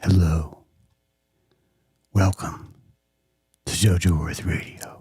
Hello. Welcome to Jojo Worth Radio.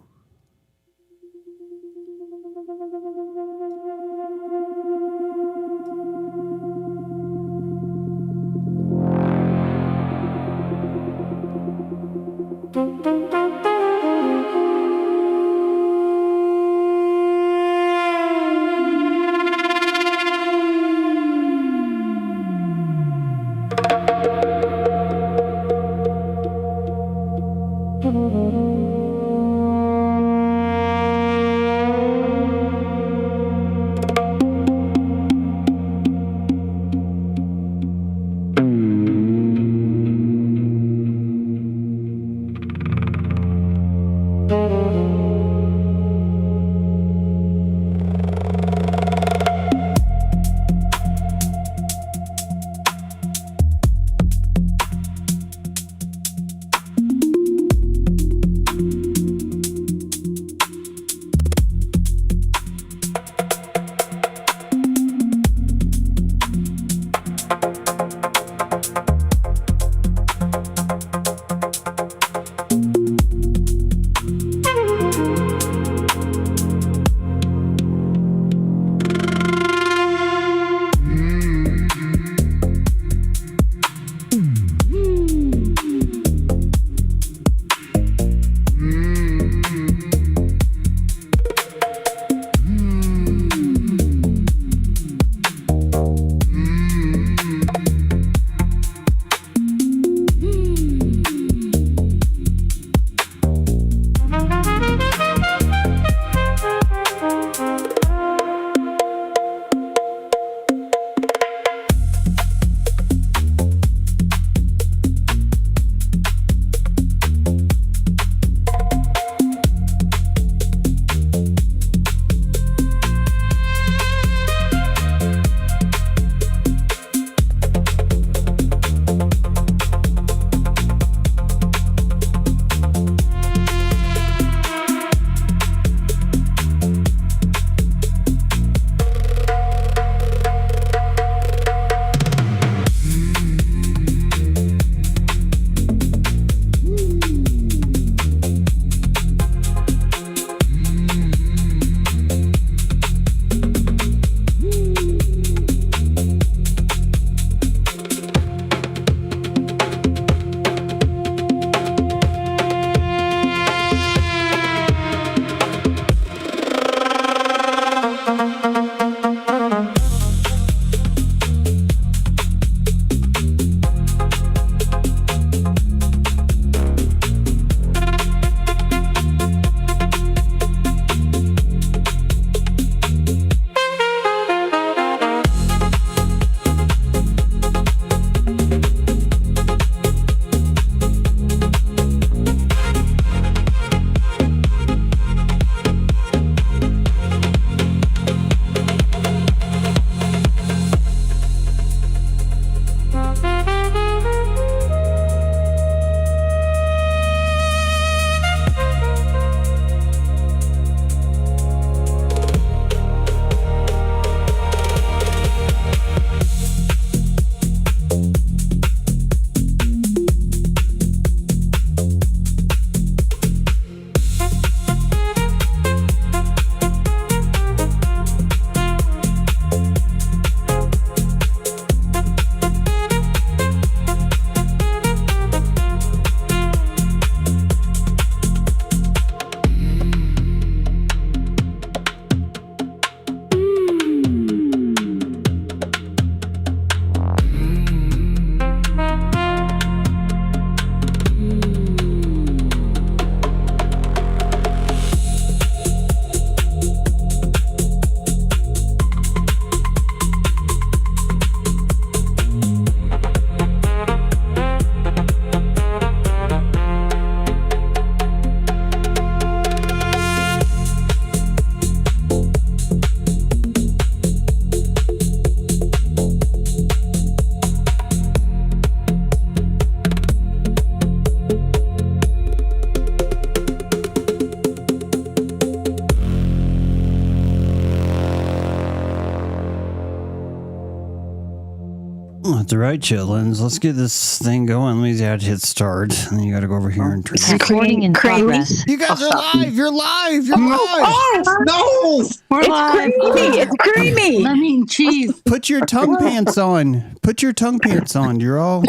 That's all right, chitlins. Let's get this thing going. Let me hit start. And then you got to go over here and turn. Recording in progress. You guys are live. You're live. You're live. No, We're live. It's creamy. Lemon cheese. Put your tongue pants on. Put your tongue pants on. You're all.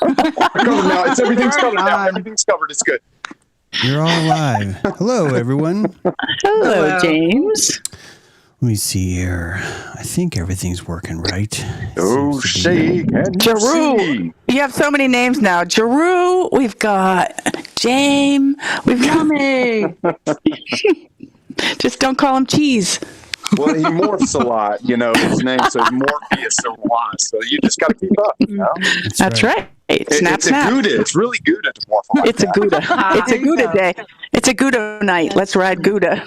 covered now. Everything's covered now. Everything's covered. It's good. You're all live. Hello, everyone. Hello, James. Let me see here. I think everything's working right. Oh, shake and Jeru. You have so many names now. Jeru. We've got James. We've got me. Just don't call him Cheese. Well, he morphs a lot. You know, his name says Morpheus a lot. So you just got to keep up. You know? That's right. Snap, it's snap. a Gouda. It's really Gouda to morph like It's a Gouda. It's a Gouda day. It's a Gouda night. Let's ride Gouda.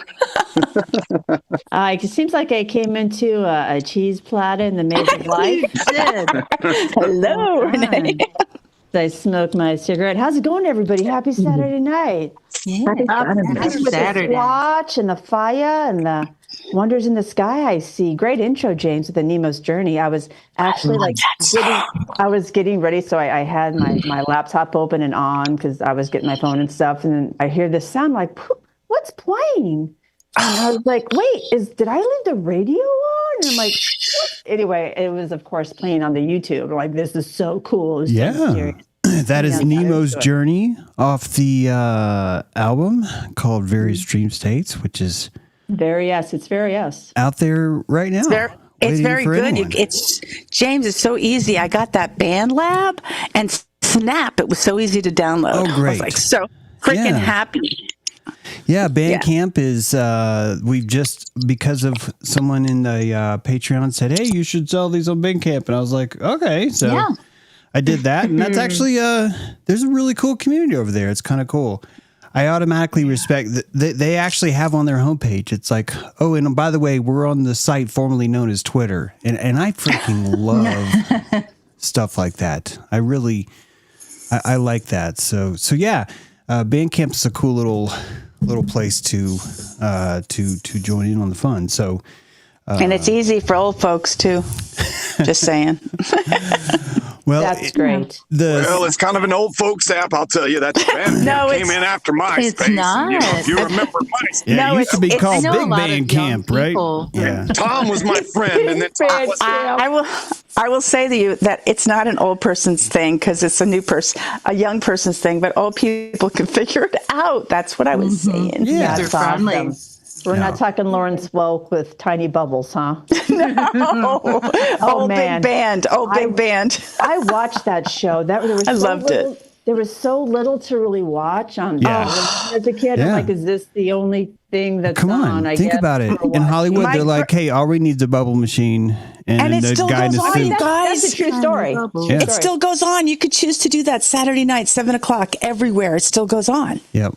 It seems like I came into a cheese platter in the Maze of Life. Hello, Renee. I smoked my cigarette. How's it going, everybody? Happy Saturday night. Happy With Saturday. the watch and the fire and the wonders in the sky I see. Great intro, James, with the Nemo's Journey. I was actually getting ready. So I had my laptop open and on because I was getting my phone and stuff. And then I hear this sound like, what's playing? And I was like, wait, did I leave the radio on? And I'm like, what? Anyway, it was, of course, playing on the YouTube. I'm like, this is so cool. It's so serious. That is Nemo's Journey off the album called Various Dream States, which is it's very us. out there right now. It's very good. It's James. It's so easy. I got that BandLab and Snap. It was so easy to download. Oh, great! I was like so freaking happy. Yeah, Bandcamp is. We've just because of someone in the Patreon said, "Hey, you should sell these on Bandcamp," and I was like, "Okay." So I did that, and that's actually there's a really cool community over there. It's kind of cool. I automatically respect that they actually have on their homepage. It's like, oh, and by the way, we're on the site formerly known as Twitter, and I freaking love stuff like that. I really, I like that. So yeah, Bandcamp is a cool little place to join in on the fun. So, And it's easy for old folks too. Just saying. Well, that's great. Well, it's kind of an old folks app, I'll tell you. That's band came in after MySpace. It's not. And, if you remember MySpace. Yeah, it used to be called Big Band Camp, right? Yeah. Tom was my friend, and then Tom was I will say to you that it's not an old person's thing because it's a young person's thing, but old people can figure it out. That's what I was saying. Yeah, they're friendly. We're not talking Lawrence Welk with tiny bubbles, huh? No. Man. Big band. Big band. I watched that show. I loved it. There was so little to really watch on as a kid. Yeah. I'm like, is this the only thing that's Come on, I think guess, about it. In Hollywood, they're like, hey, all we need is a bubble machine. And it the still guy in goes the on, suit. you guys. That's a true story. Yeah. It still goes on. You could choose to do that Saturday night, 7:00 everywhere. It still goes on. Yep.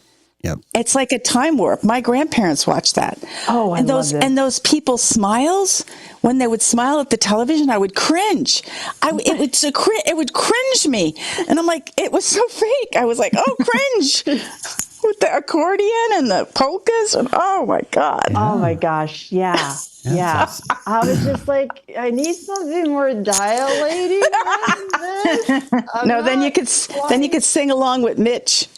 It's like a time warp. My grandparents watched that. Oh, I love it. And those people's smiles, when they would smile at the television, I would cringe. It would cringe me. And I'm like, it was so fake. I was like, oh, cringe. With the accordion and the polkas. And oh, my God. Oh, my gosh. Yeah. Yeah. I was just like, I need something more dilating. No, then you could sing along with Mitch.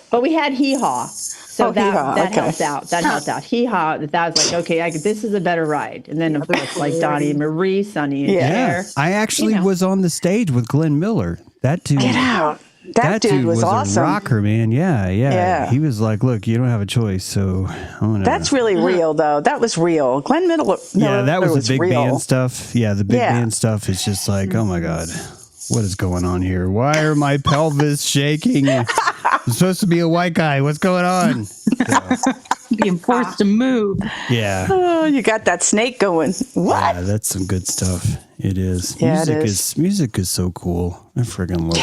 But we had Hee Haw. So that helped out. That helped out. Hee Haw, that was like, okay, this is a better ride. And then, of course, like Donnie and Marie, Sonny and Cher. I actually was on the stage with Glenn Miller. That dude. Get out. That dude was awesome. A rocker, man. Yeah. He was like, look, you don't have a choice. So I'm going to. That's really real, though. That was real. Glenn Miller. Yeah, that was the big real. band stuff. Yeah, the big band stuff is just like, oh my God, what is going on here? Why are my pelvis shaking? I'm supposed to be a white guy. What's going on? So, Being forced to move. yeah. Oh, you got that snake going. What? Yeah, that's some good stuff. It is. Yeah, Music is so cool. I freaking love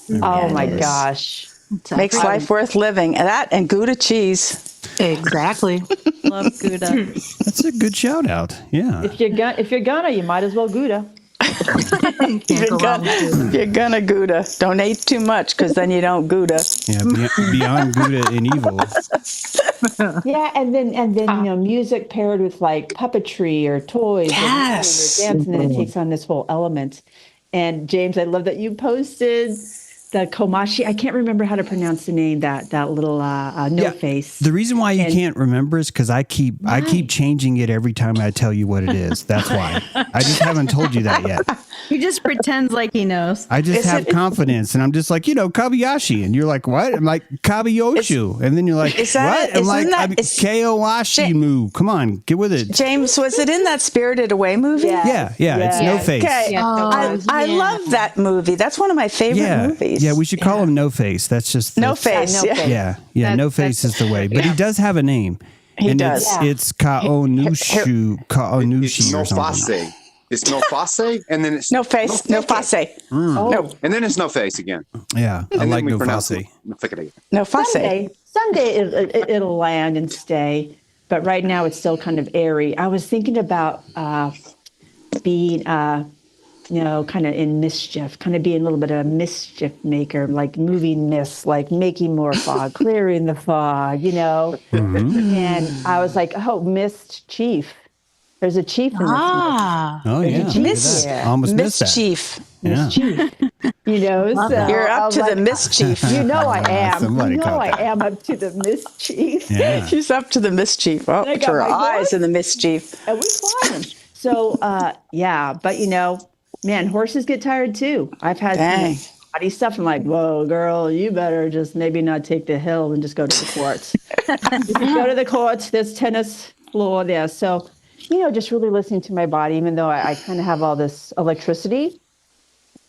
music. Oh, my gosh. Makes life worth living. And that and Gouda cheese. Exactly. Love Gouda. That's a good shout out. Yeah. If you're gonna, you might as well Gouda. Can't go wrong with Gouda. If you're gonna Gouda, don't eat too much because then you don't Gouda. Yeah, beyond Gouda and evil. Yeah, and then music paired with like puppetry or toys Yes. or dance, and then it takes on this whole element. And James, I love that you posted the Komashi. I can't remember how to pronounce the name. That little no face. The reason why you can't remember is because I keep changing it every time I tell you what it is. That's why. I just haven't told you that yet. He just pretends like he knows. I just have confidence, and I'm just like, Kabayashi, and you're like, what? I'm like Kabayoshu, and then you're like, Is that- what? I'm isn't like that- is- Koashimu. Come on, get with it. James, was it in that Spirited Away movie? Yeah. Yeah, it's no face. Okay. I love that movie. That's one of my favorite movies. Yeah, we should call him No Face. That's just No Face. No Face. Yeah, No Face is the way. But he does have a name. He does. It's Kaonushi It's or no something. face. It's no face, and then it's No Face, no Face. No, and then it's no face again. Yeah, I And like then we No pronounce Face. it. no Face. Someday it'll land and stay, but right now it's still kind of airy. I was thinking about being, kind of in mischief, kind of being a little bit of a mischief maker, like moving mist, like making more fog, clearing the fog, And I was like, oh, Mist Chief. There's a chief in this movie. Oh yeah, Miss- almost missed that. Mischief. Yeah. Chief. So You're I up was to the like, mischief. You know I am. Somebody You know caught I that. am up to the mischief. Yeah. She's up to the mischief. Oh, I got her my eyes horse. in the mischief. And we flying. So, but man, horses get tired too. I've had Dang. some body stuff. I'm like, whoa, girl, you better just maybe not take the hill and just go to the courts. If you go to the courts, there's tennis floor there. So, just really listening to my body, even though I kind of have all this electricity.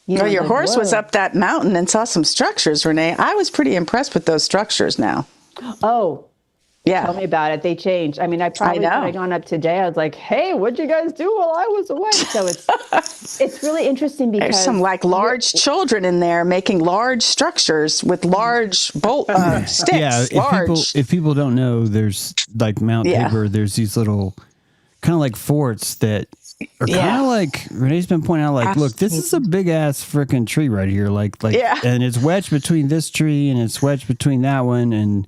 Well, your like, horse was whoa. up that mountain and saw some structures, Renee. I was pretty impressed with those structures now. Oh, Yeah. tell me about it. They changed. I mean, I probably know. could have gone up today. I was like, hey, what'd you guys do while I was away? So it's really interesting because There's some large children in there making large structures with large bolt sticks. Yeah, if people don't know, there's like Mount Yeah. Tabor. There's these little kind of like forts that are kind of like Renee's been pointing out. Like, look, this is a big ass freaking tree right here. Like, Yeah. and it's wedged between this tree and it's wedged between that one. And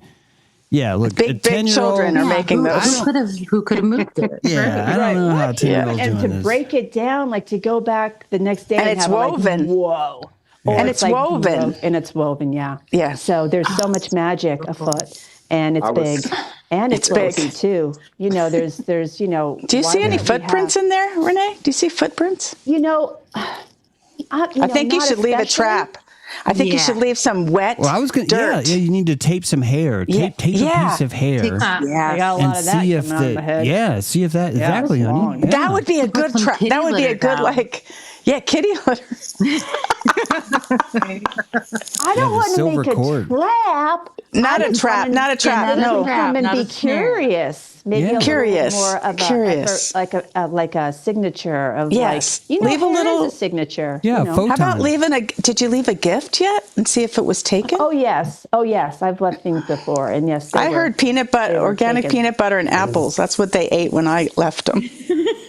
yeah, look, Big children are making those. Who could have moved it? Yeah, I don't know how 10-year-olds and to doing this. break it down, like to go back the next day And and it's have it, like, woven. whoa. Or And it's woven. And it's woven, yeah. Yeah. So there's so much magic afoot, and it's big, and it's big. bulky too. There's Do you see any footprints in there, Renee? Do you see footprints? I think you should leave a trap. I think you should leave some wet Well, I was going to, dirt. you need to tape some hair. Tape a Yeah. piece of hair. I got a lot And of that see if coming out of my head. see if that, exactly, it's honey. long. Yeah. That would be a good some trap. kitty That would be a litter good, down. kitty litter. I don't the want to silver make a cord. trap. Not I a just trap, wanna- not a trap, I just no. come and Not be a snare. curious. Maybe Yeah. a little Curious, more of curious. like a signature of Yes. like Leave a hair is little- a signature. Yeah, photon. How about did you leave a gift yet and see if it was taken? Oh yes, I've left things before, and yes, they I were- heard peanut butter, they were organic taken. peanut butter and apples. That's what they ate when I left them.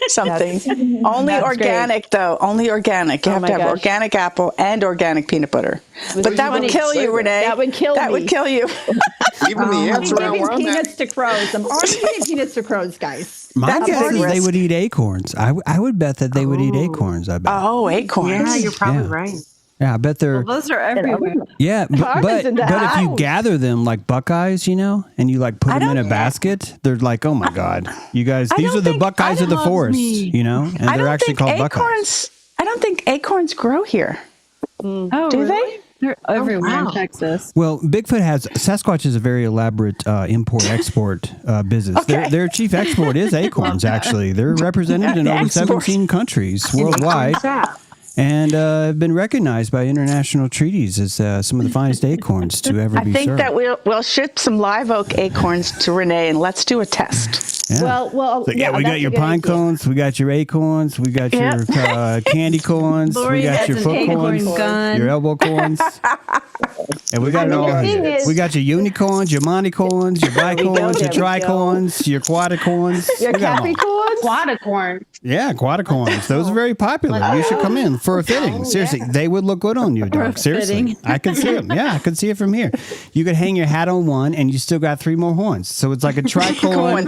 Something. Only That's organic, though. Only organic. You Oh have my to have gosh. organic apple and organic peanut butter. But that would funny. kill you, Renee. That would kill That me. would kill you. Even the ants I'm around giving where I'm at. peanuts to crows. I'm already giving peanuts to crows, guys. My That's guess a is they risk. would eat acorns. I would bet that they would eat acorns. I bet. Oh, acorns. Yeah, you're probably Yeah. right. Yeah, I bet they're. Those are everywhere. Yeah, but Carmen's in the if you house. gather them like Buckeyes, and you like put them in a basket, they're like, oh my god, you guys, these don't are the think- Buckeyes of the loves forest, me. and I they're don't actually think called Buckeyes. acorns. I don't think acorns grow here. Oh, Do really? they? They're everywhere wow. in Texas. Well, Sasquatch is a very elaborate import-export business. Okay. Their chief export is acorns, actually. They're represented in over Export. 17 countries worldwide and have been recognized by international treaties as some of the finest acorns to ever I be think served. that we'll ship some live oak acorns to Renee and let's do a test. Yeah. Well, So, yeah, we that's got a your good pine idea. cones, we got your acorns, we got Yeah. your candy corns, Lori we got has your an foot acorn corns, gun. your elbow corns. And we got it I know all the here. thing is- We got your unicorns, your monocorns, your bicorns, your there we go. tricorns, your quadricorns. Your We got 'em all. Capricorns? Quadicorn. Yeah, quadricorns. Those are very popular. You should come in for a fitting. Seriously, they would look good on you, dog. Seriously. fitting. I can see them. Yeah, I can see it from here. You could hang your hat on one and you still got 3 more horns. So it's like a tricorn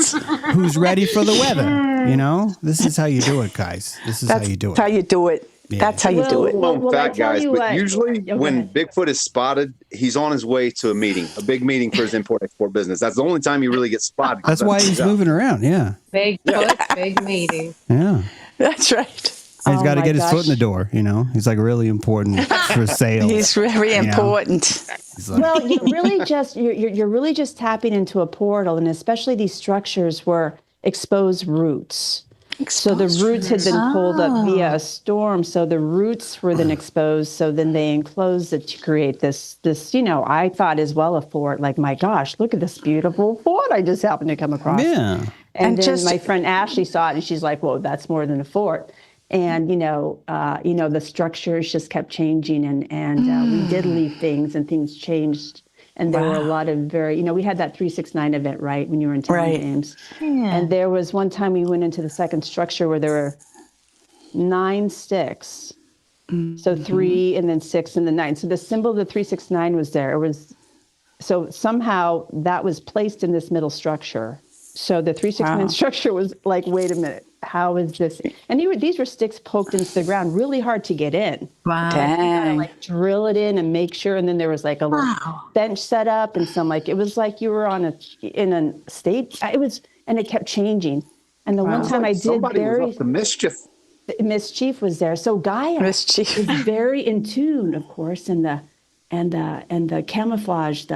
who's ready for the weather. You know? This is how you do it, guys. This is how you do That's how it. you do it. Yeah. That's how you do it. Well, I fat tell guys, you but what- usually Oh, go when ahead. Bigfoot is spotted, he's on his way to a meeting, a big meeting for his import-export business. That's the only time he really gets spotted. That's why he's moving around. Yeah. Bigfoot, big meeting. Yeah. That's right. And he's Oh got to my get his foot in the gosh. door, you know? He's like really important for sales. He's very You know? important. He's like, Well, you're really just tapping into a portal, and especially these structures were exposed roots. So the roots had been pulled up via a storm. So the roots were then exposed. So then they enclosed it to create this, I thought as well a fort. Like, my gosh, look at this beautiful fort I just happened to come across. yeah. And then just- my friend Ashley saw it, and she's like, "Whoa, that's more than a fort." And the structures just kept changing, and we did leave things, and things changed. And there were a lot of we had that 369 event, right, when you were in town, Right. James. And there was one time we went into the second structure where there were 9 sticks. So 3 and then 6 and then 9. So the symbol of the 369 was there. It was so somehow that was placed in this middle structure. So the 369 Wow. structure was like, wait a minute, how is this? And these were sticks poked into the ground, really hard to get in. Wow. Dang. Like drill it in and make sure. And then there was like a little bench set up and some it was like you were in a state. And it kept changing. And the one time I did Somebody was very up to mischief. mischief was there. So Gaia Mischief. is very in tune, of course, and the camouflage,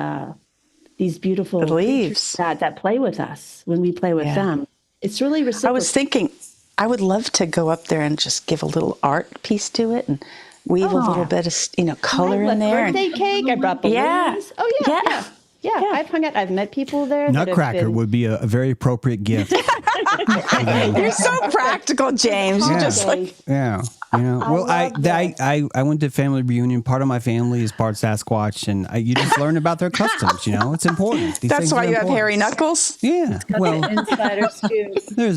these beautiful The creatures leaves. that play with us when we play with Yeah. them. It's really reciprocal. I was thinking, I would love to go up there and just give a little art piece to it and weave a little bit of, color in there. Birthday cake. I brought balloons. Yeah. Oh Yeah. yeah. Yeah. I've hung out. I've met people there. that have Nutcracker been- would be a very appropriate gift. You're so practical, James. You Yeah. just like, Yeah, Well, love that. I went to family reunion. Part of my family is part Sasquatch, and you just learn about their customs. It's important. These that's things why are you have important. hairy knuckles. Yeah. Well, Insider scoop.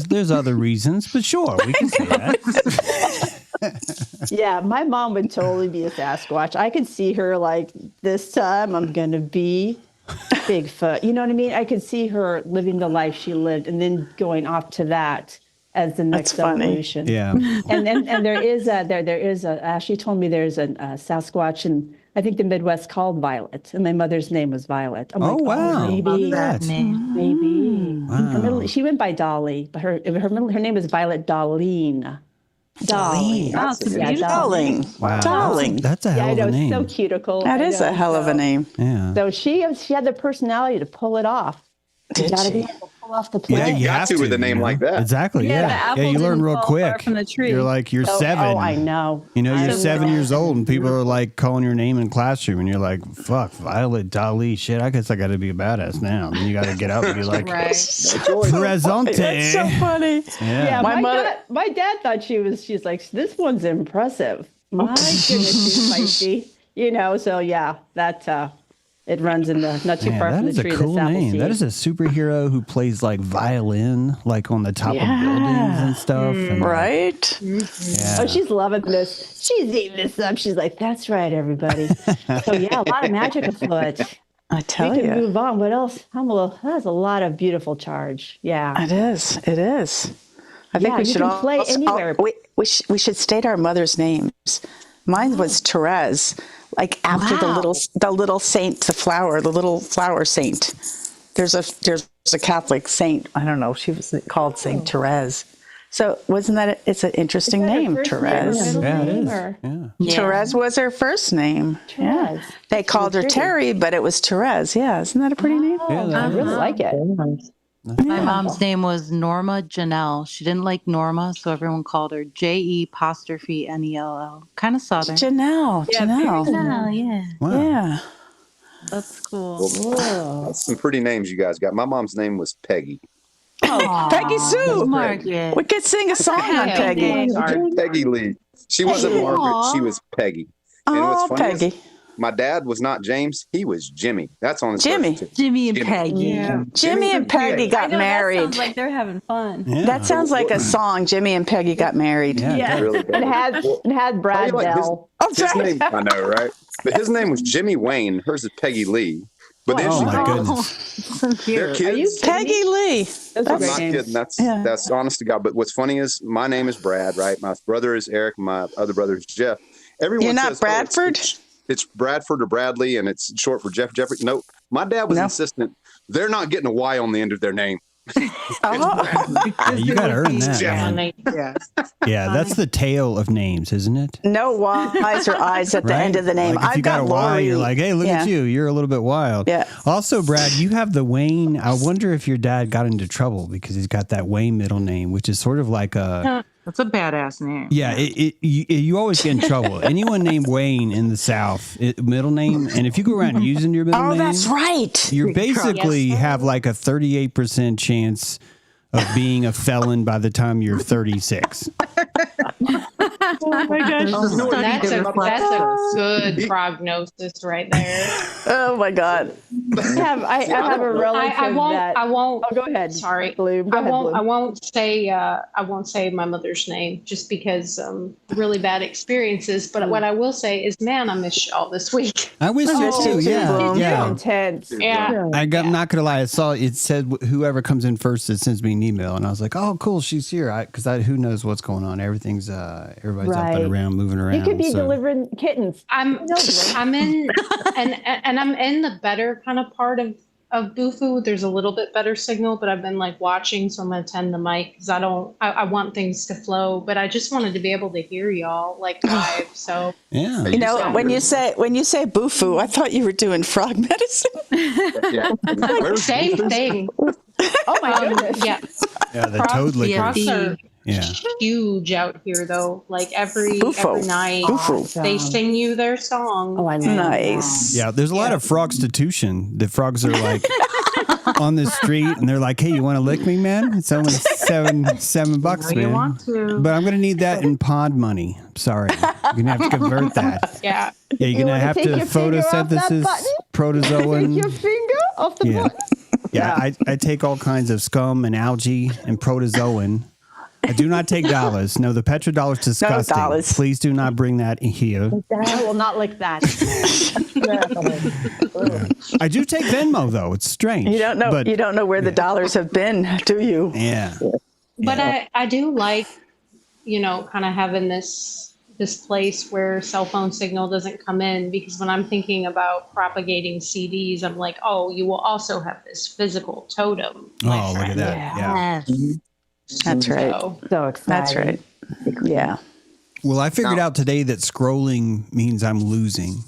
there's other reasons, but sure, we can say that. Yeah, my mom would totally be a Sasquatch. I could see her like, this time I'm going to be Bigfoot. You know what I mean? I could see her living the life she lived and then going off to that as the next That's funny. evolution. Yeah. And there is a Ashley told me there's a Sasquatch in I think the Midwest called Violet, and my mother's name was Violet. I'm Oh, like, wow. maybe, Love that. maybe. Wow. She went by Dolly, but her name is Violet Darlene. Dolly. Oh, it's Yeah, beautiful. Darling. Wow. Darling. That's a Yeah, hell I of know, a it's name. so cuticle. That I is know, a hell of a so- name. Yeah. So she had the personality to pull it off. You Did gotta she? be able to pull off the Yeah, play. you got have to with a name like that. Exactly. Yeah, the Yeah. apple Yeah, you learn didn't real fall far quick. from the tree. You're like, you're 7. Oh, I know. You're 7 know. years old, and people are like calling your name in classroom, and you're like, "Fuck, Violet Dali, shit! I guess I got to be a badass now." And you got to get up and be like, Right. "Presente." That's so funny. Yeah, My mother- my dad thought she's like, this one's impressive. My goodness, she's feisty. So yeah, that it runs in the not too Man, far that from is the a tree. cool this apple name. seed. That is a superhero who plays like violin, like on the top of buildings and stuff. And, Right? Yeah. Oh, she's loving this. She's eating this up. She's like, that's right, everybody. So yeah, a lot of magic afoot. I We tell can you. move on. What else? That's a lot of beautiful charge. Yeah. It is. It is. I think Yeah, we you should can play anywhere. we should state our mother's names. Mine was Therese, like after the little saint, the little flower saint. There's a Catholic saint. I don't know. She was called Saint Therese. So wasn't that it's an interesting Is that her name, first name or Therese. middle Yeah, it name, is. or- Yeah. Therese was her first name. Yeah. Therese. They called her pretty. Terry, but it was Therese. Yeah, isn't that a pretty name? Yeah, I that really is. like it. My mom's name was Norma Janelle. She didn't like Norma, so everyone called her JE''NELL. Kind of southern. Janelle. Janelle. Oh, yeah. Wow. Yeah. That's cool. That's some pretty names you guys got. My mom's name was Peggy. Peggy Sue. Margaret. We could sing a song on Peggy. Peggy Lee. She wasn't Margaret. She was Peggy. And Oh, what's funny is Peggy. my dad was not James. He was Jimmy. That's on his Jimmy. birth certificate. Jimmy and Jimmy. Peggy. Yeah. Jimmy and Peggy I got know, that married. sounds like they're having fun. Yeah. That sounds like a song. Jimmy and Peggy got married. Yeah. Yeah. Really And bad. had Brad How do you like Bell. Oh, His right. name, I know, right? But his name was Jimmy Wayne. Hers is Peggy Lee. But then Oh she my got goodness. So their cute. kids. Are you Peggy Lee. Those are I'm great not names. kidding. That's Yeah. that's honest to God. But what's funny is my name is Brad, right? My brother is Eric. My other brother is Jeff. Everyone You're not says, oh, Bradford? it's Bradford or Bradley, and it's short for Jeff Jeffrey. Nope. My dad was No. insistent. They're not getting a Y on the end of their name. Oh. Yeah, you got to earn that. Yeah. Man. Yeah. Yeah, that's the tale of names, isn't it? No Y's or I's at the Right? end of the name. Like if you I've got a Y, Lori. you're like, hey, look at Yeah. you. You're a little bit wild. Yeah. Also, Brad, you have the Wayne. I wonder if your dad got into trouble because he's got that Wayne middle name, which is sort of like a. That's a badass name. Yeah, you always get in trouble. Anyone named Wayne in the South, middle name, and if you go around using your middle Oh, name, that's right. you basically Yes. have like a 38% chance of being a felon by the time you're 36. Oh my gosh. There's a study That's that a reflects that. good prognosis right there. Oh my God. I have a relative I won't. that. I won't. Oh, go ahead. Sorry. Bloom. Go I ahead, won't. Bloom. I won't say. I won't say my mother's name just because really bad experiences. But what I will say is, man, I miss y'all this week. I wish you missed too. you too, Yeah, Bloom. yeah. Intense. Yeah. I'm not gonna lie. I saw it said whoever comes in first, it sends me an email, and I was like, "Oh, cool, she's here." Because who knows what's going on? Everything's everybody's up Right. and around, moving around. You could be so- delivering kittens. I'm in and I'm in the better kind of part of Bufu. There's a little bit better signal, but I've been like watching, so I'm gonna tend the mic because I want things to flow, but I just wanted to be able to hear y'all like live. So Yeah. You know, when you say Bufu, I thought you were doing frog medicine. Yeah. Where's same Booth's? thing. Oh my goodness. Yeah, Yeah, the toad lickers. frogs are Yeah. huge out here though. Like every Bufo. night Bufu. they sing you their song. Oh, I love Nice. Yeah, there's a lot of frogstitution. The frogs are like on the street and they're like, "Hey, you want to lick me, man? It's only $7, You man. want to. But I'm gonna need that in pond money. Sorry, you're gonna have to convert that. Yeah. Yeah, you're gonna wanna have take to your finger off that photosynthesis, button? protozoan. Take your finger off the Yeah. button. Yeah, I take all kinds of scum and algae and protozoan. I do not take dollars. No, the petrodollar is disgusting. dollars. Please do not bring that in here. I will not lick that. I do take Venmo though. It's strange. You don't know. But, You don't know where the dollars have been, do you? yeah. But I do like, kind of having this place where cell phone signal doesn't come in, because when I'm thinking about propagating CDs, I'm like, oh, you will also have this physical totem. my Oh, look at friend. that. Yeah. Yes. That's right. So, So exciting. That's right. Yeah. Well, I figured out today that scrolling means I'm losing.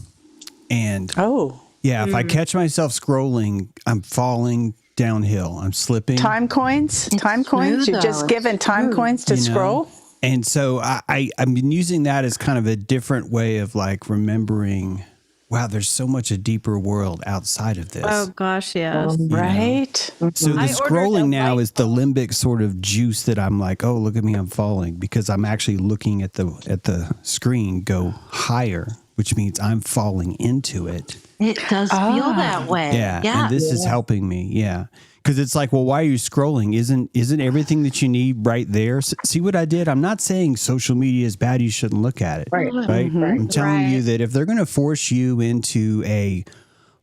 And Oh, yeah, if I catch myself scrolling, I'm falling downhill. I'm slipping. time coins. Time coins. true, You're just though. given It's time true. coins to You know? scroll. And so I've been using that as kind of a different way of like remembering, wow, there's so much a deeper world outside of this. Oh gosh, yes. Right. So the I ordered scrolling a now white is the limbic sort of juice that I'm like, oh, look at me, I'm falling, because I'm actually looking at the screen go higher, which means I'm falling into it. It does feel that way. Yeah, Yeah. and this is helping me. Yeah, because it's like, well, why are you scrolling? Isn't everything that you need right there? See what I did? I'm not saying social media is bad. You shouldn't look at it. Right. I'm telling you that if they're going to force you into a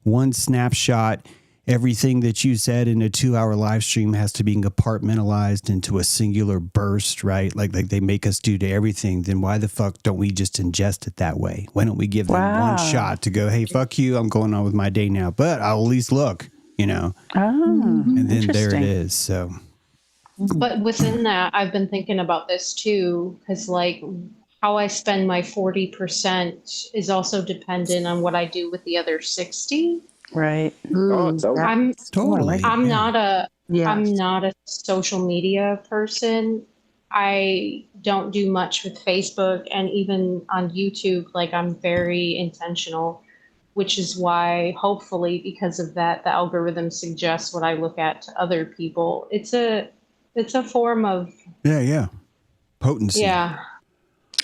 one snapshot, everything that you said in a 2-hour live stream has to be compartmentalized into a singular burst, right? Like they make us do to everything. Then why the fuck don't we just ingest it that way? Why don't we give them one shot to go, hey, fuck you, I'm going on with my day now, but I'll at least look, Oh, and then there it interesting. is. So but within that, I've been thinking about this too, because like how I spend my 40% is also dependent on what I do with the other 60. right. Oh, it's over. I'm totally. I'm yeah. not a Yeah. I'm not a social media person. I don't do much with Facebook, and even on YouTube, like I'm very intentional, which is why hopefully because of that, the algorithm suggests what I look at to other people. It's a form of, Yeah. Potency. yeah.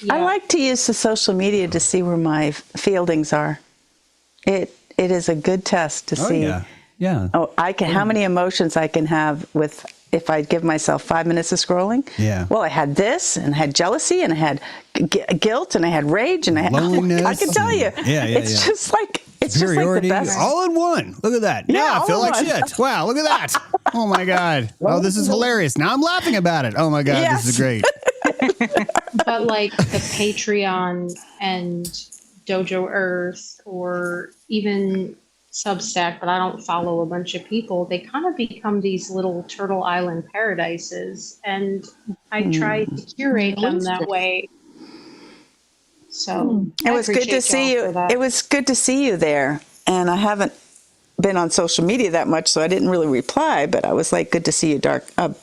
I Yeah. like to use the social media to see where my fieldings are. It is a good test to see. Yeah. Oh, how many emotions I can have with if I give myself 5 minutes of scrolling. Yeah. Well, I had this, and I had jealousy, and I had guilt, and I had rage, and I had loneliness. I can tell you. It's just like superiority, the best. all in one. Look at that. Yeah, Now I feel all in like one. shit. Wow, look at that. Oh my God. Oh, this is hilarious. Now I'm laughing about it. Oh my God, Yes. this is great. But like the Patreon and Dojo Earth or even Substack, but I don't follow a bunch of people, they kind of become these little Turtle Island paradises. And I try to curate them that way. So It was good to see you. It was good to see you there. And I haven't been on social media that much, so I didn't really reply, but I was like, good to see you,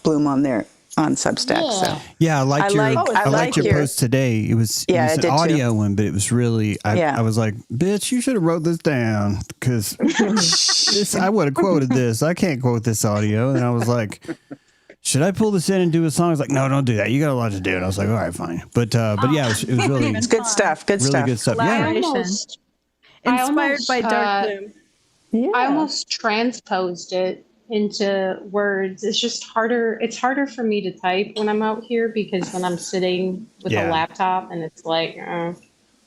Bloom, on there on Substack. Yeah. So Yeah, I liked I liked your your- post today. It was, Yeah, it I was did an too. audio one, but it was really Yeah. I was like, bitch, you should have wrote this down because I would have quoted this. I can't quote this audio. And I was like, should I pull this in and do a song? I was like, no, don't do that. You got a lot to do. And I was like, all right, fine. But yeah, it was really it's good stuff. Good really stuff. good stuff. Yeah. Inspired by Dark Bloom. Yeah. I almost transposed it into words. It's just harder. It's harder for me to type when I'm out here because when I'm sitting with Yeah. a laptop and it's like,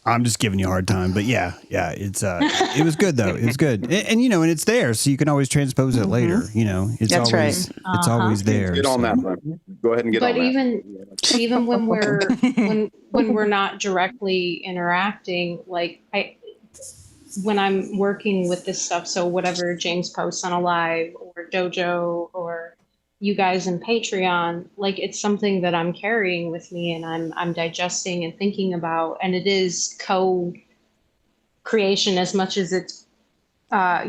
I'm just giving you a hard time, but yeah, it's it was good though. It was good, and you know, and it's there, so you can always transpose it later. You know, it's That's always it's always there. Get on so. that, Brent. Go ahead and get but on that. even when we're when we're not directly interacting, like when I'm working with this stuff, so whatever James posts on a live or Dojo or you guys in Patreon, like it's something that I'm carrying with me and I'm digesting and thinking about, and it is co-creation as much as it's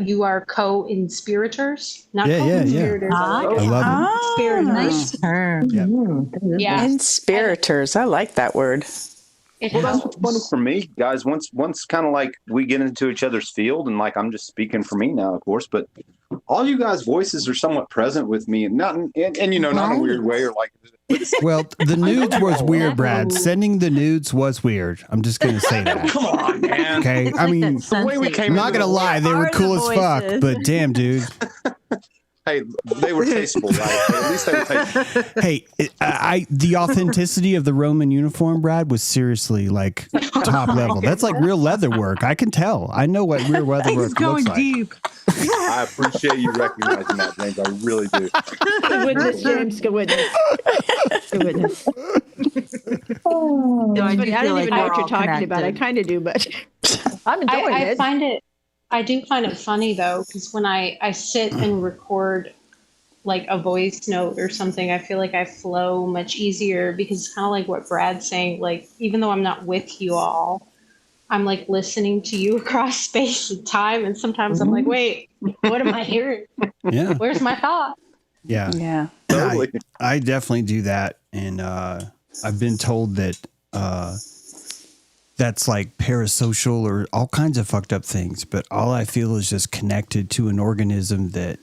you are co-inspirators, not Yeah, yeah, yeah. co-conspirators. I like I it. love it. Ah, Nice term. Yeah. Inspirators. I like that word. It Well, that's helps. what's funny for me, guys. Once kind of like we get into each other's field, and like I'm just speaking for me now, of course, but all you guys' voices are somewhat present with me, and not and you know, not in a weird way or like. Well, the nudes was weird, Brad. Sending the nudes was weird. I'm just gonna say that. Come on, man. Okay, I mean, The way we came I'm not into gonna the lie, they were are the cool as fuck, voices. but damn, dude. Hey, they were tasteful, right? At least they were tasteful. Hey, the authenticity of the Roman uniform, Brad, was seriously like top level. That's like real leather work. I can tell. I know what real leather work looks like. I appreciate you recognizing that, James. I really do. Good witness, James. Good witness. Good witness. No, I, But do I feel don't like even know we're what you're all talking about. I connected. kind of do, but I'm enjoying it. I do find it funny though, because when I sit and record like a voice note or something, I feel like I flow much easier because it's kind of like what Brad's saying. Like, even though I'm not with you all, I'm like listening to you across space and time. And sometimes I'm like, wait, what am I hearing? Yeah, Where's my thought? yeah. Yeah. Totally. I definitely do that, and I've been told that that's like parasocial or all kinds of fucked up things. But all I feel is just connected to an organism that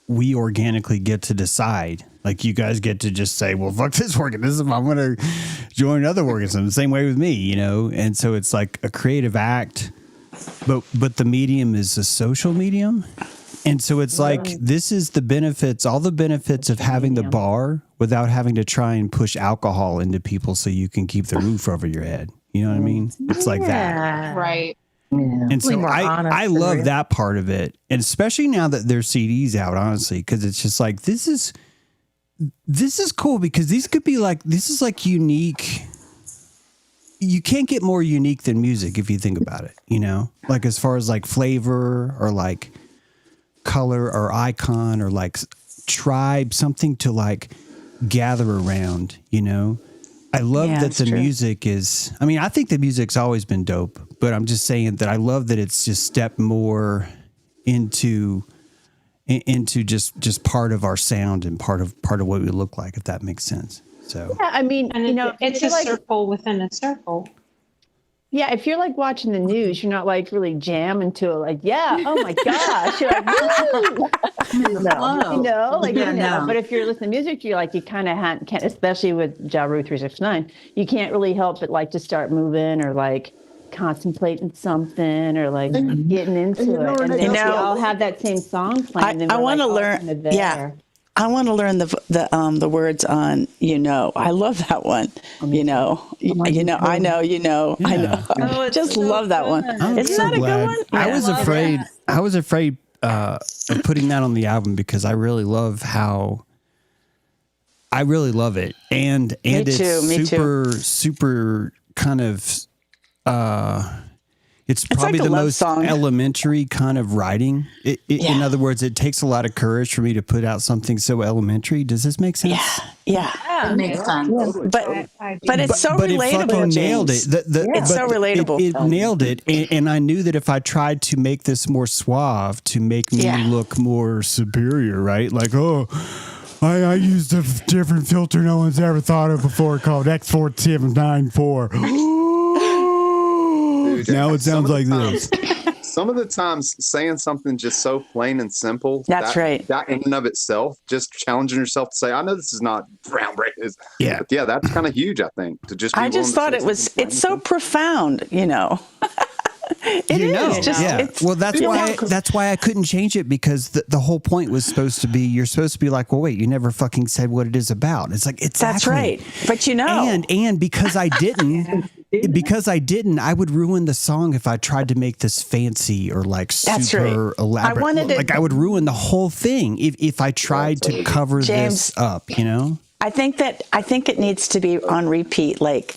we organically get to decide. Like you guys get to just say, "Well, fuck this organism. I'm going to join another organism." The same way with me, you know. And so it's like a creative act, but the medium is a social medium. And so it's like, this is the benefits, all the benefits of having the bar without having to try and push alcohol into people so you can keep the roof over your head. You know what I mean? It's like that. Right. And so more honest I and love real. that part of it. And especially now that there's CDs out, honestly, because it's just like, this is cool because these could be like, this is like unique. You can't get more unique than music if you think about it, you know, like as far as like flavor or like color or icon or like tribe, something to like gather around, you know. I love Yeah, that it's the true. music is, I mean, I think the music's always been dope, but I'm just saying that I love that it's just stepped more into just part of our sound and part of what we look like, if that makes sense. So Yeah, I mean, And you know, it's if a you're like, circle within a circle. yeah, if you're like watching the news, you're not like really jamming to it, like, yeah, oh my gosh, you're like, woo! No, you know, like, Yeah, you know. no. But if you're listening to music, you're like, you kind of can't, especially with Ja Rule 369, you can't really help but like to start moving or like contemplating something or like getting into you know, it. And Renee, then we that's what- all have that same song playing. and I we're, want to like, all learn. kinda there. Yeah, I want to learn the words on I love that one. I know. I know. Yeah. Oh, it's Just so love that one. good. I'm Isn't so that a glad. good one? I was love afraid. that. I was afraid of putting that on the album because I really love I really love it, and it's Me too. super kind of. It's like probably a the love most song. elementary kind of writing. In Yeah. other words, it takes a lot of courage for me to put out something so elementary. Does this make sense? Yeah. It makes sense. But it's so but relatable. it fucking nailed it. James. It's so relatable. It nailed it, and I knew that if I tried to make this more suave, to make me Yeah. look more superior, right? Like, I used a different filter no one's ever thought of before called X4794. Now it sounds like this. Some of the times saying something just so plain and simple. That's right. That in and of itself, just challenging yourself to say, I know this is not groundbreaking. Yeah. But yeah, that's kind of huge, I think, to just be I just willing thought to it say was. It's so profound. It is just. Yeah. It's, Well, that's why I couldn't change it, because the whole point was supposed to be, you're supposed to be like, well, wait, you never fucking said what it is about. It's like, exactly. That's right. But and because I didn't, I would ruin the song if I tried to make this fancy or like That's super right. elaborate. I wanted it- like I would ruin the whole thing if I tried to cover James, this up, I think it needs to be on repeat. Like,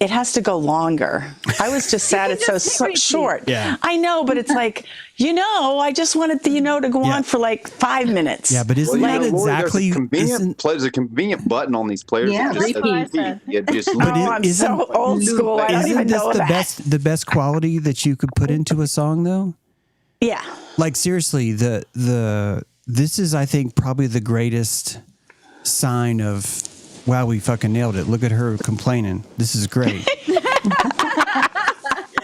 it has to go longer. I was just sad it's so short. Yeah. I know, but it's like, I just wanted the to go Yeah. on for like 5 minutes. Yeah, but isn't that Lori, exactly? there's a convenient button on these players. Yeah, that just says repeat. repeat. It just I'm so old school. I don't Isn't even this know that. the best quality that you could put into a song, though? Yeah. Like, seriously, this is, I think, probably the greatest sign of, wow, we fucking nailed it. Look at her complaining. This is great.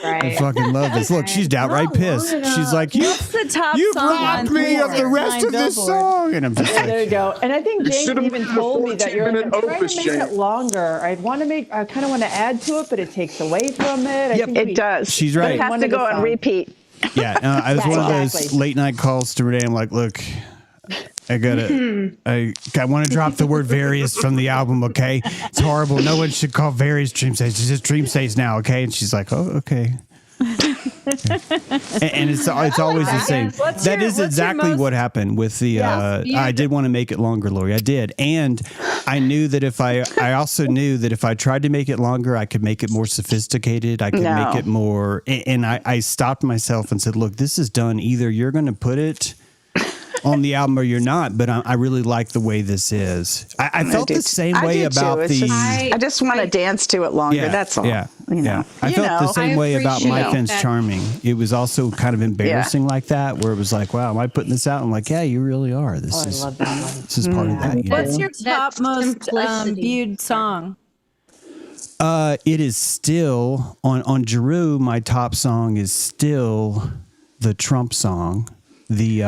I fucking love this. Look, she's downright pissed. She's like, What's the top you've song robbed on me of the 4? rest of this song. And I'm just There like, you go. And I think James should've even been a told me that you're like, 14-minute I'm trying opus, to make James. it longer. I kind of want to add to it, but it takes away from it. I Yep. think It does. She's But right. it has One to of the go on songs. repeat. yeah. I was one of those Exactly. late night calls to Renee. I'm like, look, I want to drop the word various from the album, okay? It's horrible. No one should call various Dream States. It's just Dream States now, okay? And she's like, oh, okay. And it's always the same. What's That your- is what's your exactly most- what happened with the I did want to make it longer, Lori. I did. And I knew that I also knew that if I tried to make it longer, I could make it more sophisticated. I could No. make it more, and I stopped myself and said, look, this is done. Either you're going to put it on the album or you're not, but I really like the way this is. I felt the same I way do too. about It's the. just- I just want to dance to it longer. That's all. Yeah. Yeah. I You felt the know. same I way about My appreciate Fence that. Charming. It was also kind of embarrassing like that, where it was like, wow, am I putting this out? I'm like, yeah, you really are. This is love that one. this is part of that. You know? What's your top That most simplicity. viewed song? It is still on Giroux. My top song is still the Trump song, the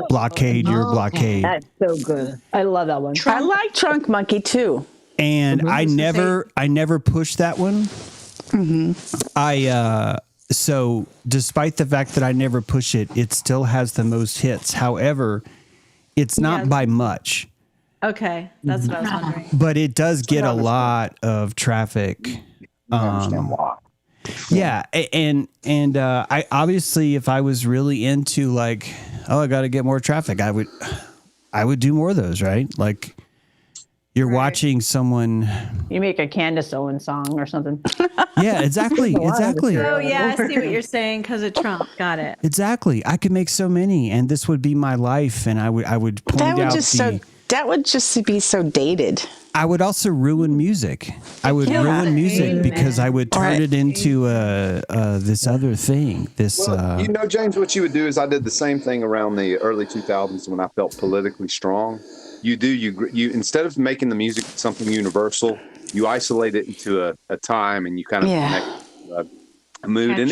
Blockade Your Blockade. That's so good. I love that one. I like Trunk Monkey too. And I never pushed that one. So despite the fact that I never push it, it still has the most hits. However, it's not by much, Okay, that's what I was wondering. but it does get a lot of traffic. Yeah, and I obviously, if I was really into like, I got to get more traffic, I would do more of those, right? Like, you're watching someone. You make a Candace Owens song or something. Yeah, exactly. Oh yeah, I see what you're saying because of Trump. Got it. Exactly. I could make so many, and this would be my life, and I would point That would out just that would just be so dated. I would also ruin music. I would ruin music because I would turn it into this other thing. This Well, James, what you would do is I did the same thing around the early 2000s when I felt politically strong. You instead of making the music something universal, you isolate it into a time and you kind of connect to a mood, and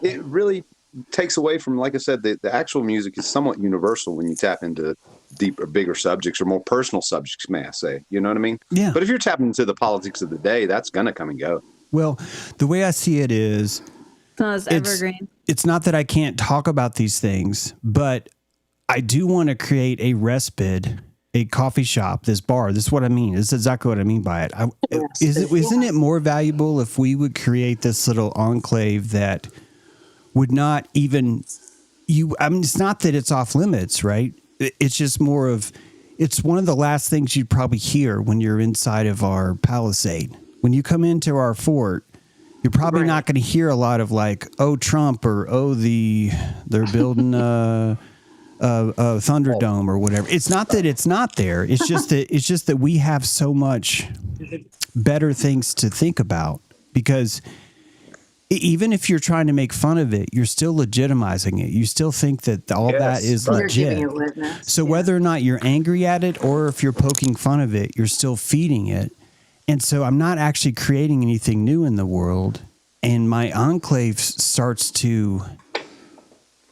it really takes away from, like I said, the actual music is somewhat universal when you tap into deeper, bigger subjects or more personal subjects, may I say? You know what I mean? Yeah. But if you're tapping into the politics of the day, that's gonna come and go. well, the way I see it is No, it's evergreen. It's not that I can't talk about these things, but I do want to create a respite, a coffee shop, this bar. This is what I mean. This is exactly what I mean by it. Isn't it more valuable if we would create this little enclave that would not even I mean, it's not that it's off limits, right? It's just more of, it's one of the last things you'd probably hear when you're inside of our palisade. When you come into our fort, you're probably not going to hear a lot of like, oh, Trump, or oh, they're building a Thunderdome or whatever. It's not that it's not there. It's just that we have so much better things to think about, because even if you're trying to make fun of it, you're still legitimizing it. You still think that all that is legit. So whether or not you're angry at it or if you're poking fun of it, you're still feeding it. And so I'm not actually creating anything new in the world. And my enclave starts to,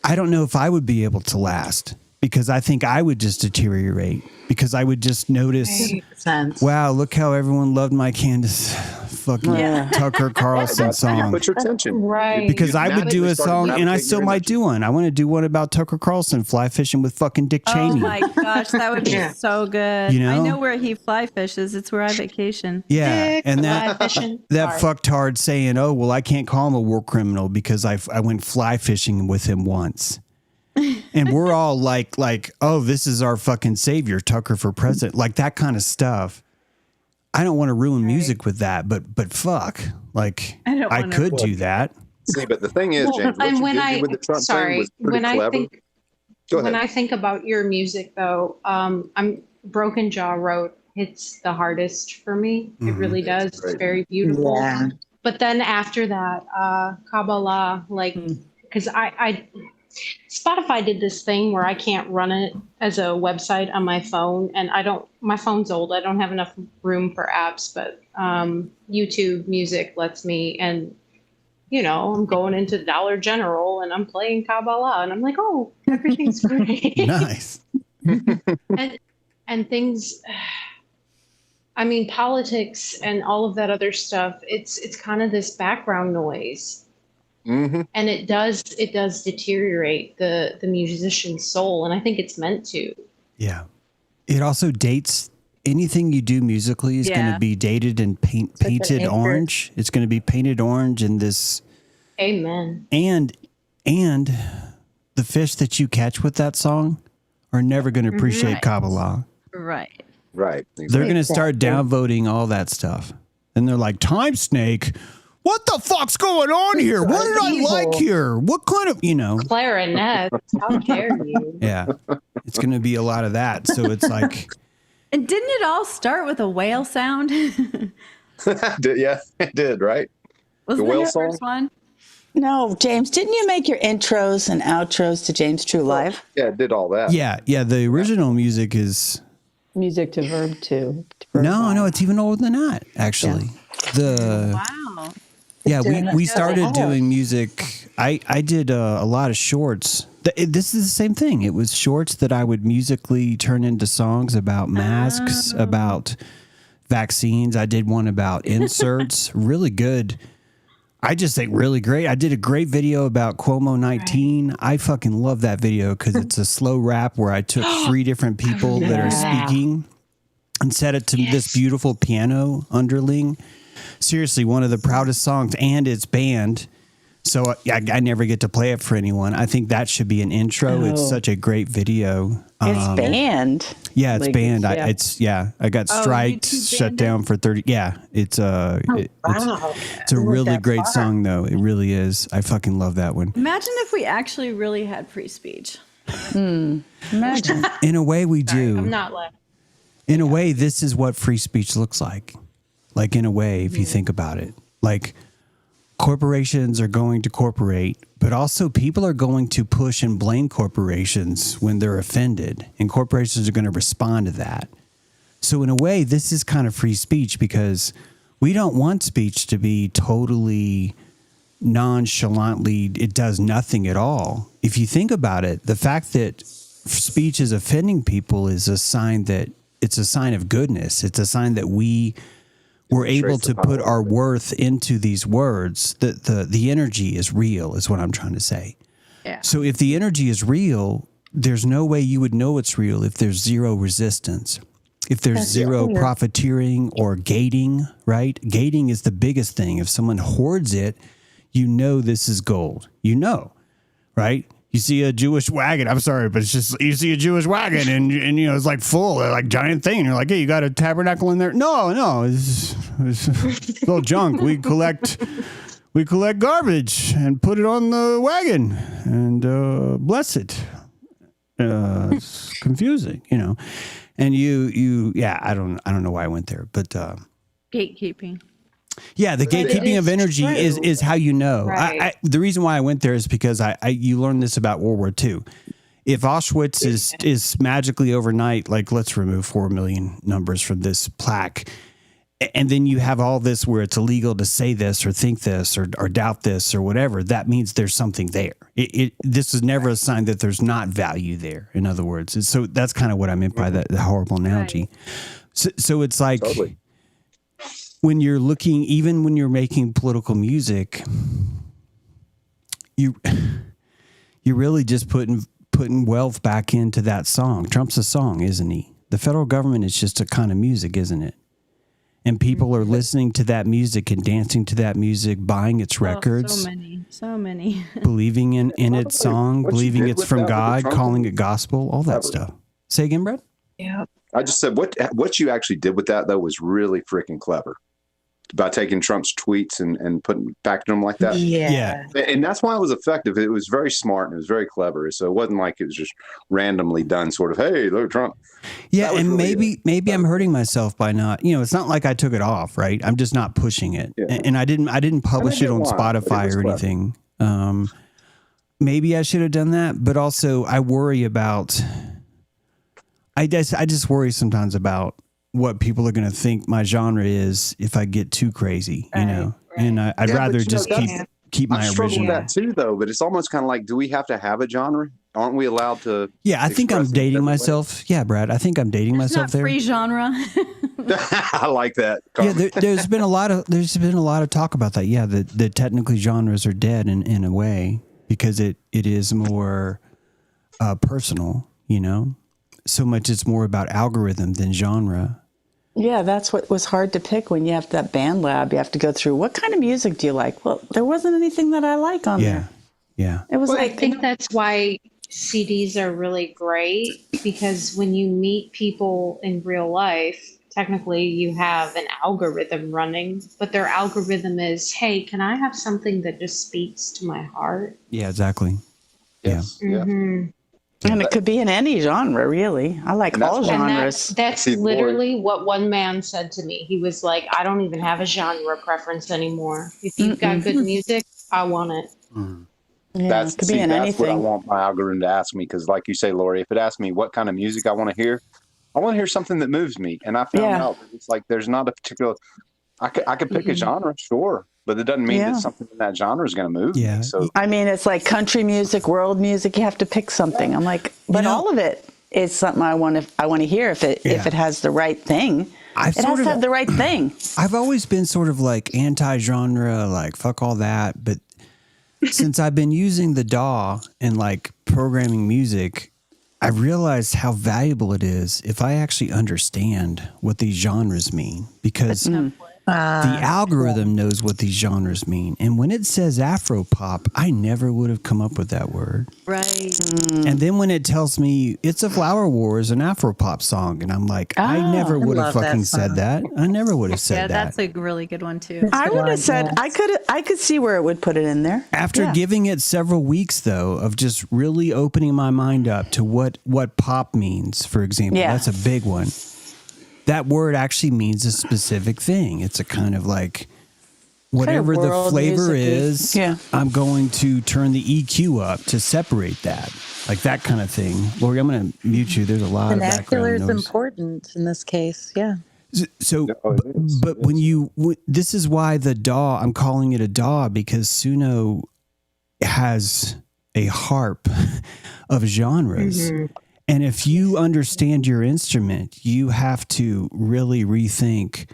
I don't know if I would be able to last, because I think I would just deteriorate, because I would just notice, wow, look how everyone loved my Candace fucking Tucker Carlson song. Put your attention. Right. Because I would do a song, and I still might do one. I want to do one about Tucker Carlson fly fishing with fucking Dick Cheney. Oh my gosh, that would be so good. You know? I know where he fly fishes. It's where I vacation. Yeah, Dick and that fucktard saying, "Oh, well, I can't call him a war criminal because I went fly fishing with him once." And we're all like, oh, this is our fucking savior, Tucker for president, like that kind of stuff. I don't want to ruin music with that, but fuck, like I could do that. See, but the thing is, James, what you did with the Trump thing was pretty clever. When I think about your music, though, I'm Broken Jaw wrote hits the hardest for me. It really does. It's very beautiful. Yeah. But then after that, Kabbalah, like, because Spotify did this thing where I can't run it as a website on my phone, and my phone's old. I don't have enough room for apps, but YouTube Music lets me, and I'm going into Dollar General and I'm playing Kabbalah, and I'm like, oh, everything's great. Nice. and things, I mean, politics and all of that other stuff, it's kind of this background noise. Mm-hmm. And it does deteriorate the musician's soul, and I think it's meant to. Yeah, it also dates anything you do musically is going to be dated and painted orange. It's going to be painted orange in this. Amen. And the fish that you catch with that song are never going to appreciate Kabbalah. Right. Exactly. They're going to start downvoting all that stuff, and they're like, Time Snake. What the fuck's going on here? What did I like here? What kind of, clarinet? How dare you? Yeah, it's going to be a lot of that. So it's like. And didn't it all start with a whale sound? Yeah, it did, right? Wasn't the whale song? First one? No, James, didn't you make your intros and outros to James True Live? Yeah, it did all that. Yeah. The original music is. Music to Verb 2. No, it's even older than that, actually. Yeah. Wow. Yeah, we started doing music. I did a lot of shorts. This is the same thing. It was shorts that I would musically turn into songs about masks, about vaccines. I did one about inserts. Really good. I just think really great. I did a great video about Cuomo 19. Right. I fucking love that video because it's a slow rap where I took 3 different people that are speaking and set it to this beautiful piano underling. Seriously, one of the proudest songs, and it's banned, so I never get to play it for anyone. I think that should be an intro. It's such a great video. It's banned. Yeah, it's banned. I got striked, shut down for 30. Yeah, it's a really great song though. It really is. I fucking love that one. Imagine if we actually really had free speech. Imagine. In a way, we do. I'm not like. In a way, this is what free speech looks like. Like, in a way, if you think about it, like corporations are going to corporate, but also people are going to push and blame corporations when they're offended, and corporations are going to respond to that. So in a way, this is kind of free speech because we don't want speech to be totally nonchalantly, it does nothing at all. If you think about it, the fact that speech is offending people is a sign that it's a sign of goodness. It's a sign that we we're able Demonstrates to the put power our of it. worth into these words. The energy is real, is what I'm trying to say. Yeah. So if the energy is real, there's no way you would know it's real if there's zero resistance, if there's zero profiteering or gating, right? Gating is the biggest thing. If someone hoards it, you know this is gold. You know, right? You see a Jewish wagon. I'm sorry, but it's just you see a Jewish wagon and you know it's like full, like giant thing. And you're like, hey, you got a tabernacle in there? No, it's little junk. We collect garbage and put it on the wagon and bless it. It's confusing, you know. And you yeah, I don't know why I went there, but Gatekeeping. yeah, the gatekeeping of energy is how you know. Right. The reason why I went there is because you learned this about World War II. If Auschwitz is magically overnight, like let's remove 4 million numbers from this plaque, and then you have all this where it's illegal to say this or think this or doubt this or whatever, that means there's something there. This is never a sign that there's not value there, in other words. And so that's kind of what I meant by the horrible analogy. So it's like... Totally. When you're looking, even when you're making political music, you're really just putting wealth back into that song. Trump's a song, isn't he? The federal government is just a kind of music, isn't it? And people are listening to that music and dancing to that music, buying its records, So many. believing in its song, what you believing did it's with from that with the God, Trump calling one? it gospel, all that stuff. Say again, Brett? I just said what you actually did with that though was really freaking clever. By taking Trump's tweets and putting back to them like that. Yeah. And that's why it was effective. It was very smart and it was very clever. So it wasn't like it was just randomly done sort of, hey, look, Trump. Yeah, That was and really maybe I'm hurting myself by not, it's not like I took it off, right? I'm just not pushing it. Yeah. And I didn't publish it on didn't want, but it Spotify was or clever. anything. Maybe I should have done that, but also I worry about I just worry sometimes about what people are going to think my genre is if I get too crazy, you know. And I'd Yeah, rather but just keep I my struggle with original. that too, though. But it's almost kind of like, do we have to have a genre? Aren't we allowed to? Yeah, I think I'm express it dating different myself. Yeah, Brad, I think I'm dating It's myself not there. free genre. I like that. Yeah, there's been a lot of talk about that. Yeah, the technically genres are dead in a way because it is more personal, you know. So much it's more about algorithm than genre. Yeah, that's what was hard to pick when you have that band lab. You have to go through what kind of music do you like? Well, there wasn't anything that I like on Yeah, there. yeah. It was Well, I like think that's why CDs are really great because when you meet people in real life, technically you have an algorithm running, but their algorithm is, hey, can I have something that just speaks to my heart? Yeah, exactly. Yes. Yeah. Mhm. and it could be in any genre, really. I like And that's all why- And genres. that's See, Lori- literally what one man said to me. He was like, I don't even have a genre preference anymore. If you've got good music, I want it. Yeah, it could be in that's what I anything. want my algorithm to ask me. Because, like you say, Lori, if it asks me what kind of music I want to hear, I want to hear something that moves me. And I found Yeah. out that it's like there's not a particular. I could pick a genre, sure, but it doesn't mean Yeah. that something in that genre is going to move Yeah. me. So I mean, it's like country music, world music. You have to pick something. I'm like, but know- all of it is something I want to hear if it has the right thing. I've It has sort to of- have the right thing. I've always been sort of like anti-genre, like fuck all that. But since I've been using the DAW and like programming music, I realized how valuable it is if I actually understand what these genres mean, because the algorithm knows what these genres mean. And when it says Afro pop, I never would have come up with that word. Right. And then when it tells me It's a Flower Wars, an Afro pop song, and I'm like, I never would have love that fucking said song. that. I never would have said Yeah, that. that's a really good one too. I would have said I could see where it would put it in there. After Yeah. giving it several weeks, though, of just really opening my mind up to what pop means, for example, Yeah. that's a big one. That word actually means a specific thing. It's a kind of like whatever the world flavor music is, yeah. I'm going to turn the EQ up to separate that. Like that kind of thing. Lori, I'm going to mute you. There's a lot of Vernacular background is noise. important in this case. Yeah. So, Oh, it is. but when this is why the DAW, I'm calling it a DAW because Suno has a harp of genres. And if you understand your instrument, you have to really rethink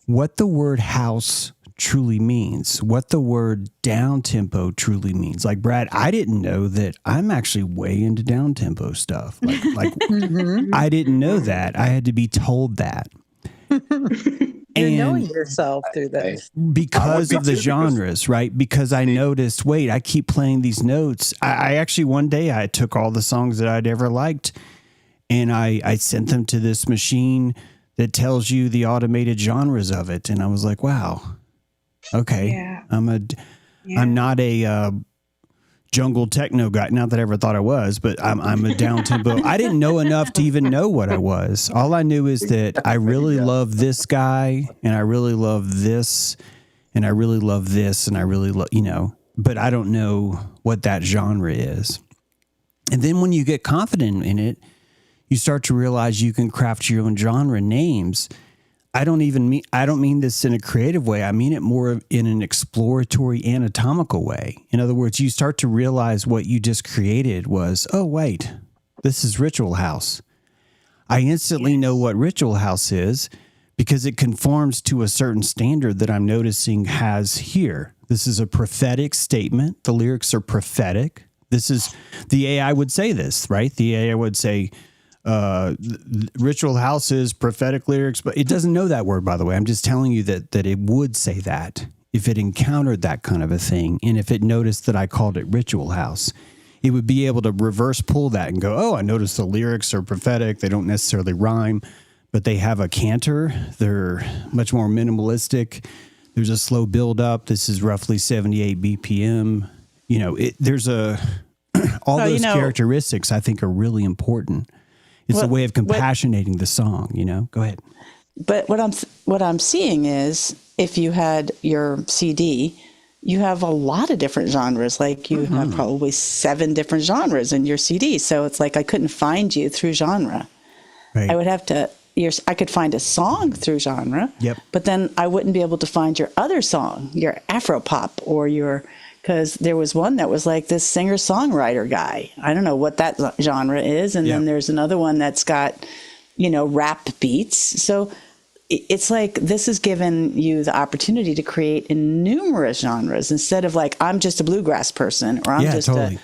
what the word house truly means, what the word down tempo truly means. Like, Brad, I didn't know that I'm actually way into down tempo stuff. Like I didn't know that. I had to be told that. You're knowing yourself through this. Because of the genres, right? Because I noticed, wait, I keep playing these notes. I actually, one day I took all the songs that I'd ever liked and I sent them to this machine that tells you the automated genres of it. And I was like, wow, okay. Yeah. I'm not a jungle techno guy. Not that I ever thought I was, but I'm a down tempo. I didn't know enough to even know what I was. All I knew is that I really love this guy and I really love this and I really love this and I really love, but I don't know what that genre is. And then when you get confident in it, you start to realize you can craft your own genre names. I don't mean this in a creative way. I mean it more in an exploratory anatomical way. In other words, you start to realize what you just created was, oh, wait, this is Ritual House. I instantly know what Ritual House is because it conforms to a certain standard that I'm noticing has here. This is a prophetic statement. The lyrics are prophetic. This is, the AI would say this, right? The AI would say, Ritual House is prophetic lyrics, but it doesn't know that word, by the way. I'm just telling you that it would say that if it encountered that kind of a thing. And if it noticed that I called it Ritual House, it would be able to reverse pull that and go, oh, I noticed the lyrics are prophetic. They don't necessarily rhyme, but they have a canter. They're much more minimalistic. There's a slow build up. This is roughly 78 BPM. There's all those characteristics I think are really important. It's a way of compassionating the song, Go ahead. But what I'm seeing is if you had your CD, you have a lot of different genres. Like you have probably 7 different genres in your CD. So it's like I couldn't find you through genre. Right. I would have to. I could find a song through genre. Yep. But then I wouldn't be able to find your other song, your Afropop or your. Because there was one that was like this singer-songwriter guy. I don't know what that genre is. And then there's another one that's got, rap beats. So it's like this has given you the opportunity to create in numerous genres instead of like, I'm just a bluegrass person or I'm just totally.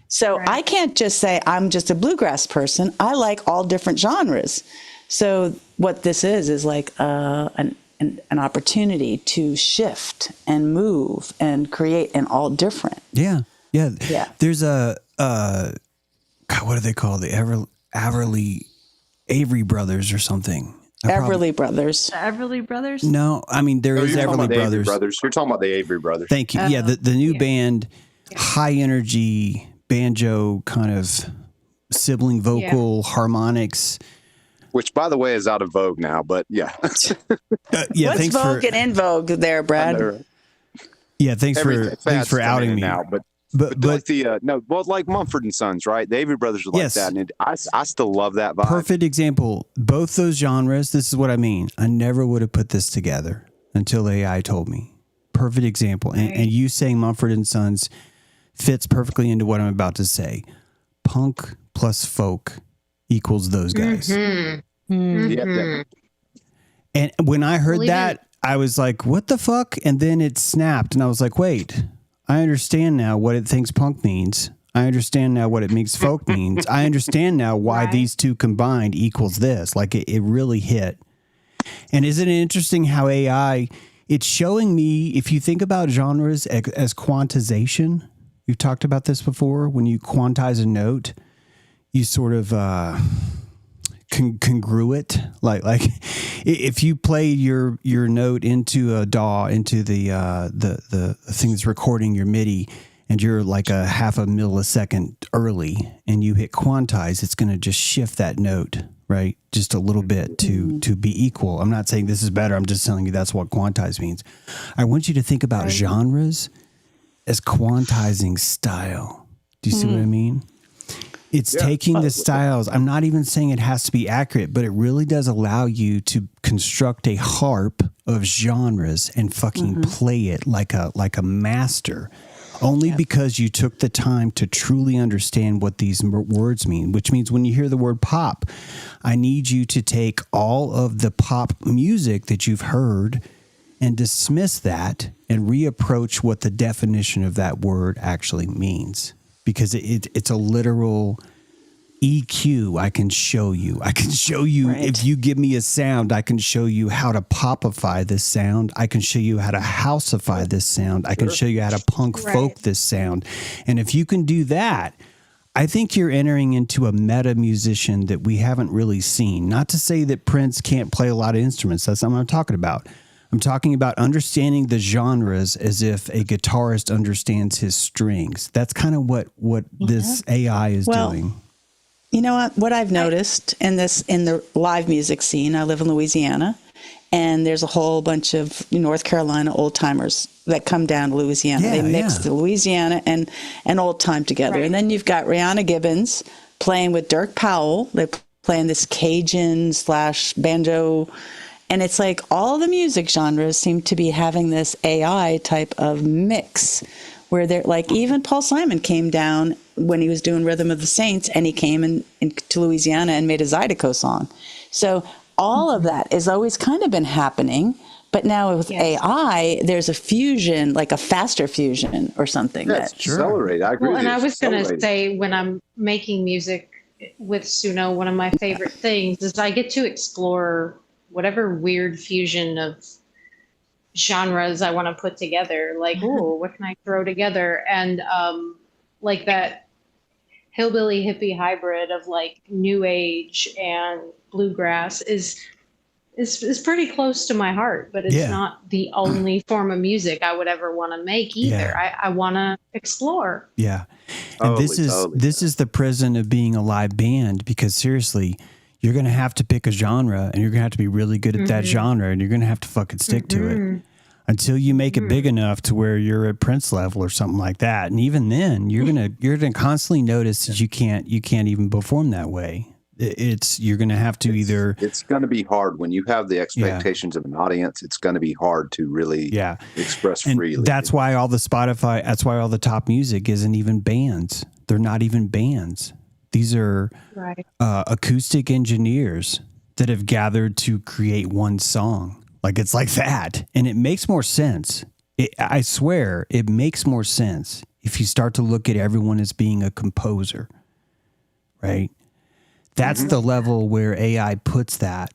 So right. I can't just say I'm just a bluegrass person. I like all different genres. So what this is like an opportunity to shift and move and create in all different. Yeah. There's a God, what are they called? The Avery Brothers or something. Everly Brothers. The Everly Brothers? No, I mean there is Everly Brothers. You're talking about the Avery Brothers. Thank you. Yeah, the new band, high energy banjo kind of sibling vocal harmonics. Which, by the way, is out of vogue now, but yeah. What's vogue and in vogue there, Brad? Yeah, thanks for outing me. Now, but like like Mumford and Sons, right? The Avery Brothers are like that, and I still love that vibe. Perfect example. Both those genres. This is what I mean. I never would have put this together until AI told me. Perfect example, and you saying Mumford and Sons fits perfectly into what I'm about to say. Punk plus folk equals those guys. And when I heard that, I was like, what the fuck? And then it snapped and I was like, wait, I understand now what it thinks punk means. I understand now what it means folk means. I understand now why these two combined equals this. Like it really hit. And isn't it interesting how AI, it's showing me, if you think about genres as quantization, we've talked about this before, when you quantize a note, you sort of congruent, like if you play your note into a DAW, into the thing that's recording your MIDI, and you're like a half a millisecond early, and you hit quantize, it's going to just shift that note, right, just a little bit to be equal. I'm not saying this is better. I'm just telling you that's what quantize means. I want you to think about genres as quantizing style. Do you see what I mean? It's taking the styles. I'm not even saying it has to be accurate, but it really does allow you to construct a harp of genres and fucking play it like a master. only because you took the time to truly understand what these words mean, which means when you hear the word pop, I need you to take all of the pop music that you've heard and dismiss that and reapproach what the definition of that word actually means, because it's a literal EQ. I can show you. Right. If you give me a sound, I can show you how to popify this sound. I can show you how to houseify this sound. I can show you how to punk folk this sound. And if you can do that, I think you're entering into a meta musician that we haven't really seen. Not to say that Prince can't play a lot of instruments. That's not what I'm talking about. I'm talking about understanding the genres as if a guitarist understands his strings. That's kind of what this AI is doing. You know what I've noticed in the live music scene, I live in Louisiana, and there's a whole bunch of North Carolina old timers that come down to Louisiana. They mix the Louisiana and old time together. Right. And then you've got Rihanna Gibbons playing with Dirk Powell. They're playing this Cajun / banjo. And it's like all the music genres seem to be having this AI type of mix where they're like, even Paul Simon came down when he was doing Rhythm of the Saints, and he came to Louisiana and made a Zydeco song. So all of that has always kind of been happening, but now with AI, there's a fusion, like a faster fusion or something. Yes, accelerate. I agree. Well, and I was going to say, when I'm making music with Suno, one of my favorite things is I get to explore whatever weird fusion of genres I want to put together. Like, ooh, what can I throw together? And like that hillbilly hippie hybrid of like new age and bluegrass is pretty close to my heart, but it's not the only form of music I would ever want to make either. I want to explore. Yeah. And this is the prison of being a live band, because seriously, you're going to have to pick a genre, and you're going to have to be really good at that genre, and you're going to have to fucking stick to it until you make it big enough to where you're at Prince level or something like that. And even then, you're going to constantly notice that you can't even perform that way. You're going to have to it's going to be hard when you have the expectations of an audience. It's going to be hard to really express freely. And that's why all the top music isn't even bands. They're not even bands. These are acoustic engineers that have gathered to create one song. Like, it's like that. And it makes more sense. I swear, it makes more sense if you start to look at everyone as being a composer, right? That's the level where AI puts that.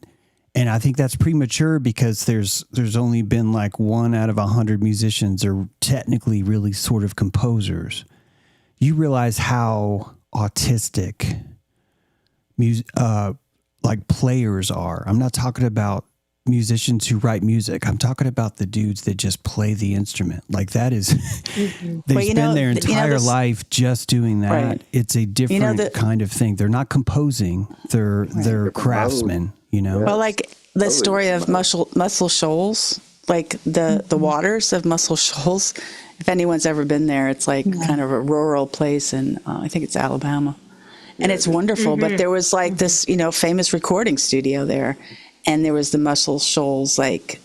And I think that's premature, because there's only been like 1 out of 100 musicians are technically really sort of composers. You realize how autistic like players are. I'm not talking about musicians who write music. I'm talking about the dudes that just play the instrument. Like, that is they spend their entire life just doing that. Right. It's a different kind of thing. They're not composing. They're craftsmen, Well, like the story of Muscle Shoals, like the waters of Muscle Shoals. If anyone's ever been there, it's like kind of a rural place in, I think it's Alabama. And it's wonderful. But there was like this, famous recording studio there. And there was the Muscle Shoals, like,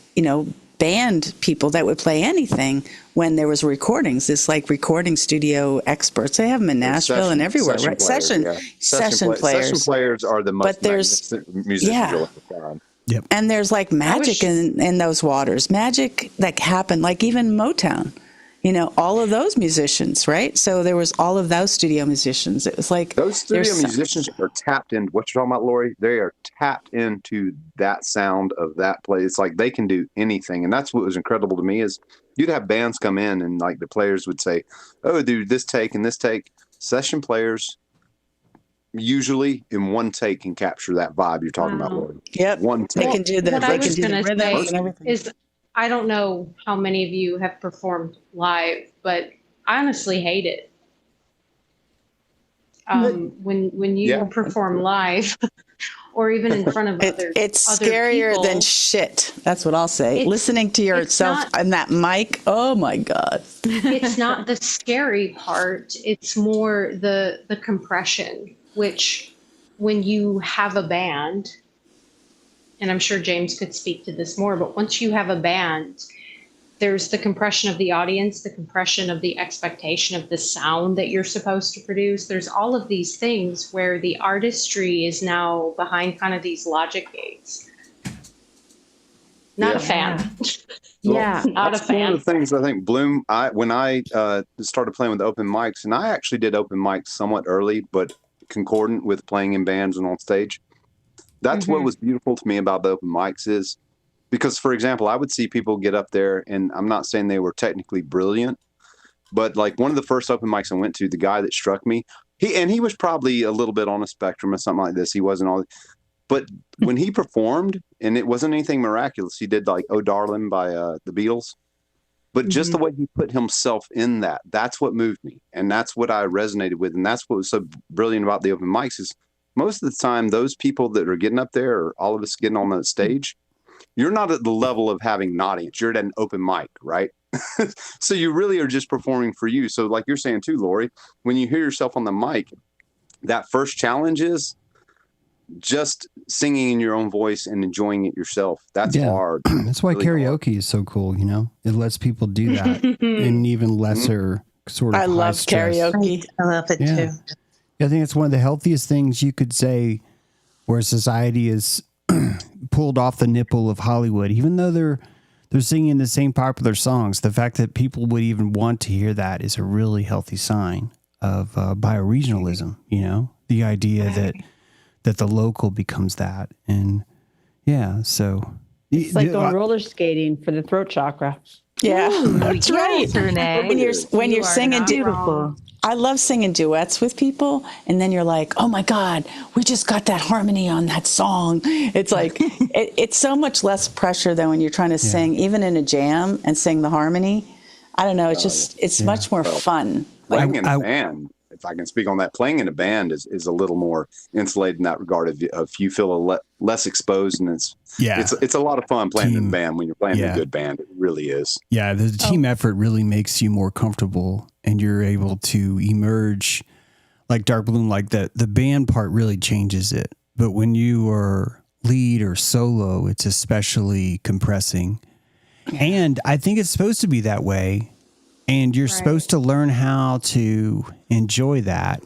band people that would play anything when there was recordings. This like recording studio experts. They have them in Nashville and everywhere, right? Session players. Session players are the most magnificent musicians you'll ever find. Yep. And there's like magic in those waters. Magic that happened, like even Motown. All of those musicians, right? So there was all of those studio musicians. It was like those studio musicians are tapped in. What you're talking about, Lori? They are tapped into that sound of that place. It's like they can do anything, and that's what was incredible to me. Is you'd have bands come in, and like the players would say, "Oh, dude, this take and this take." Session players usually in one take can capture that vibe you're talking about, Lori. Yep, one take. They can do the. What I was going to say is, I don't know how many of you have performed live, but I honestly hate it. When you perform live, or even in front of others, it's scarier than shit. That's what I'll say. Listening to yourself on that mic, oh my God! It's not the scary part. It's more the compression. Which, when you have a band. And I'm sure James could speak to this more, but once you have a band, there's the compression of the audience, the compression of the expectation of the sound that you're supposed to produce. There's all of these things where the artistry is now behind kind of these logic gates. Not a fan. Yeah. Not a That's one of fan. the things I think Bloom. When I started playing with open mics, and I actually did open mics somewhat early, but concordant with playing in bands and on stage. That's what was beautiful to me about the open mics is because, for example, I would see people get up there, and I'm not saying they were technically brilliant, but like one of the first open mics I went to, the guy that struck me, he was probably a little bit on a spectrum or something like this. He wasn't all. But when he performed, and it wasn't anything miraculous, he did like "Oh Darling" by the Beatles. But just the way he put himself in that's what moved me. And that's what I resonated with. And that's what was so brilliant about the open mics is most of the time, those people that are getting up there, or all of us getting on the stage, you're not at the level of having an audience. You're at an open mic, right? So you really are just performing for you. So like you're saying too, Lori, when you hear yourself on the mic, that first challenge is just singing in your own voice and enjoying it yourself. That's hard. That's why really karaoke is so cool. You know, it lets people do that in even lesser sort of. I love stress. karaoke. I love it Yeah. too. I think it's one of the healthiest things you could say where society is pulled off the nipple of Hollywood, even though they're singing the same popular songs. The fact that people would even want to hear that is a really healthy sign of bioregionalism, you know, the idea that the local becomes that. And yeah, so It's like going roller skating for the throat chakra. Yeah, that's right. Renee. When you're You are singing, not wrong. I love singing duets with people, and then you're like, "Oh my God, we just got that harmony on that song." It's like it's so much less pressure than when you're trying to sing, even in a jam, and sing the harmony. I don't know. It's just it's much more fun. Playing in a band, if I can speak on that, playing in a band is a little more insulated in that regard. If you feel less exposed, and it's a lot of fun playing in a band when you're playing in a good band. It really is. Yeah, the team effort really makes you more comfortable, and you're able to emerge like Dark Bloom. Like the band part really changes it, but when you are lead or solo, it's especially compressing. And I think it's supposed to be that way. And you're supposed to learn how to enjoy that.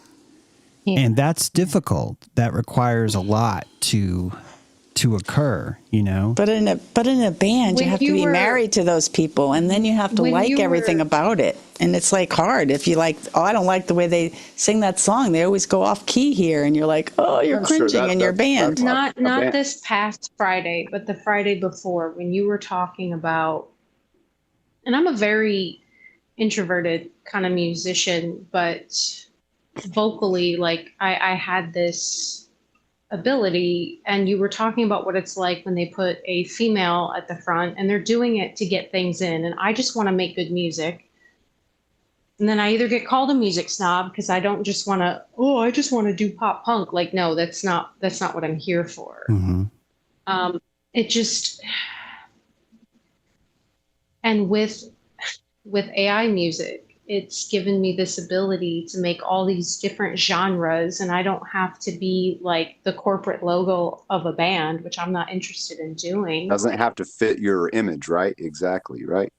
Yeah. And that's difficult. That requires a lot to occur, you know. But in a band, you have to be married to those people, and then you have to like everything about it. And it's like hard if you like, I don't like the way they sing that song. They always go off key here, and you're like, oh, you're cringing in your band. Not this past Friday, but the Friday before when you were talking about, and I'm a very introverted kind of musician, but vocally, like I had this ability, and you were talking about what it's like when they put a female at the front and they're doing it to get things in, and I just want to make good music. And then I either get called a music snob because I don't just want to, I just want to do pop punk. Like, no, that's not what I'm here for. Mm-hmm. It just, and with AI music, it's given me this ability to make all these different genres, and I don't have to be like the corporate logo of a band, which I'm not interested in doing. Doesn't have to fit your image, right? Exactly, right?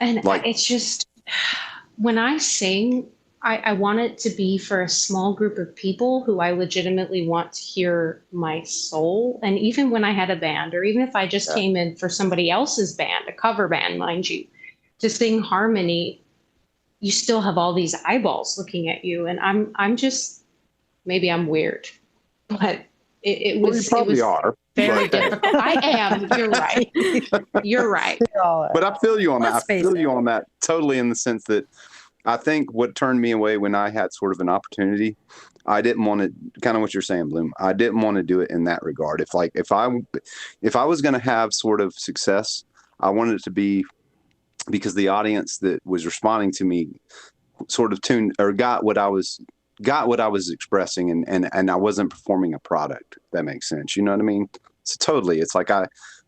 And it's just, when I sing, I want it to be for a small group of people who I legitimately want to hear my soul. And even when I had a band, or even if I just came in for somebody else's band, a cover band, mind you, to sing harmony, you still have all these eyeballs looking at you. And I'm just, maybe I'm weird, but it was, you probably are very difficult. I am. You're right. You're right. But I feel you on that. I feel you on that totally, in the sense that I think what turned me away when I had sort of an opportunity, I didn't want to, kind of what you're saying, Bloom. I didn't want to do it in that regard. If I was going to have sort of success, I wanted it to be because the audience that was responding to me sort of tuned or got what I was expressing, and I wasn't performing a product. If that makes sense. You know what I mean? So totally. It's like I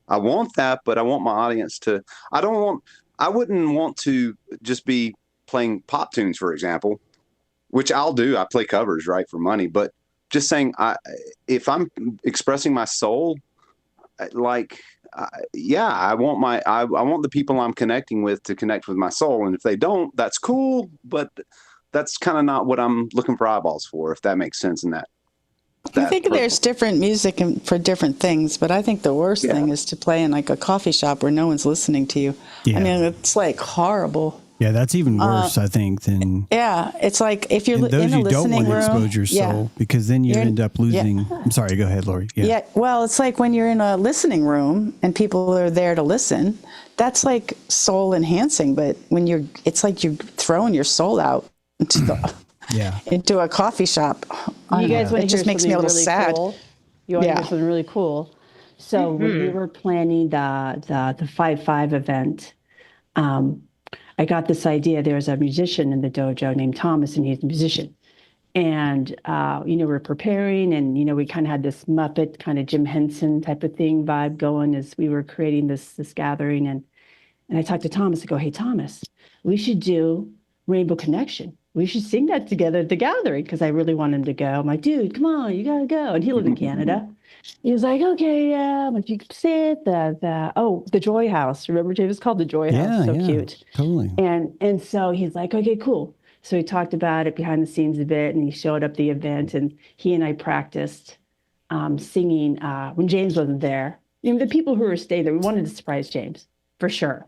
want that, but I want my audience to, I wouldn't want to just be playing pop tunes, for example, which I'll do. I play covers, right, for money, but just saying, if I'm expressing my soul, I want the people I'm connecting with to connect with my soul. And if they don't, that's cool. But that's kind of not what I'm looking for eyeballs for, if that makes sense in that. I think there's different music for different things, but I think the worst thing is to play in like a coffee shop where no one's listening to you. Yeah. I mean, it's like horrible. Yeah, that's even worse, I think, than. Yeah, it's like if you're those in a you don't listening want to room. expose your soul because then you end up losing. I'm sorry, go ahead, Lori. Yeah. Well, it's like when you're in a listening room and people are there to listen. That's like soul enhancing, but when it's like you're throwing your soul out into the. Into a coffee shop. You guys want it to just hear makes me a little really sad. Cool? You want to hear something really cool? So when we were planning the 5-5 event, I got this idea. There's a musician in the dojo named Thomas, and he's a musician. And we're preparing, and we kind of had this Muppet kind of Jim Henson type of thing vibe going as we were creating this gathering. And I talked to Thomas. I go, "Hey Thomas, we should do Rainbow Connection. We should sing that together at the gathering," because I really want him to go. I'm like, "Dude, come on, you gotta go." And he lived in Canada. He was like, "Okay, yeah, if you could say it, the Joy House." Remember, Jay, it was called the Joy House. So cute. Totally. And so he's like, "Okay, cool." So he talked about it behind the scenes a bit, and he showed up the event, and he and I practiced singing when James wasn't there. The people who were staying there, we wanted to surprise James for sure.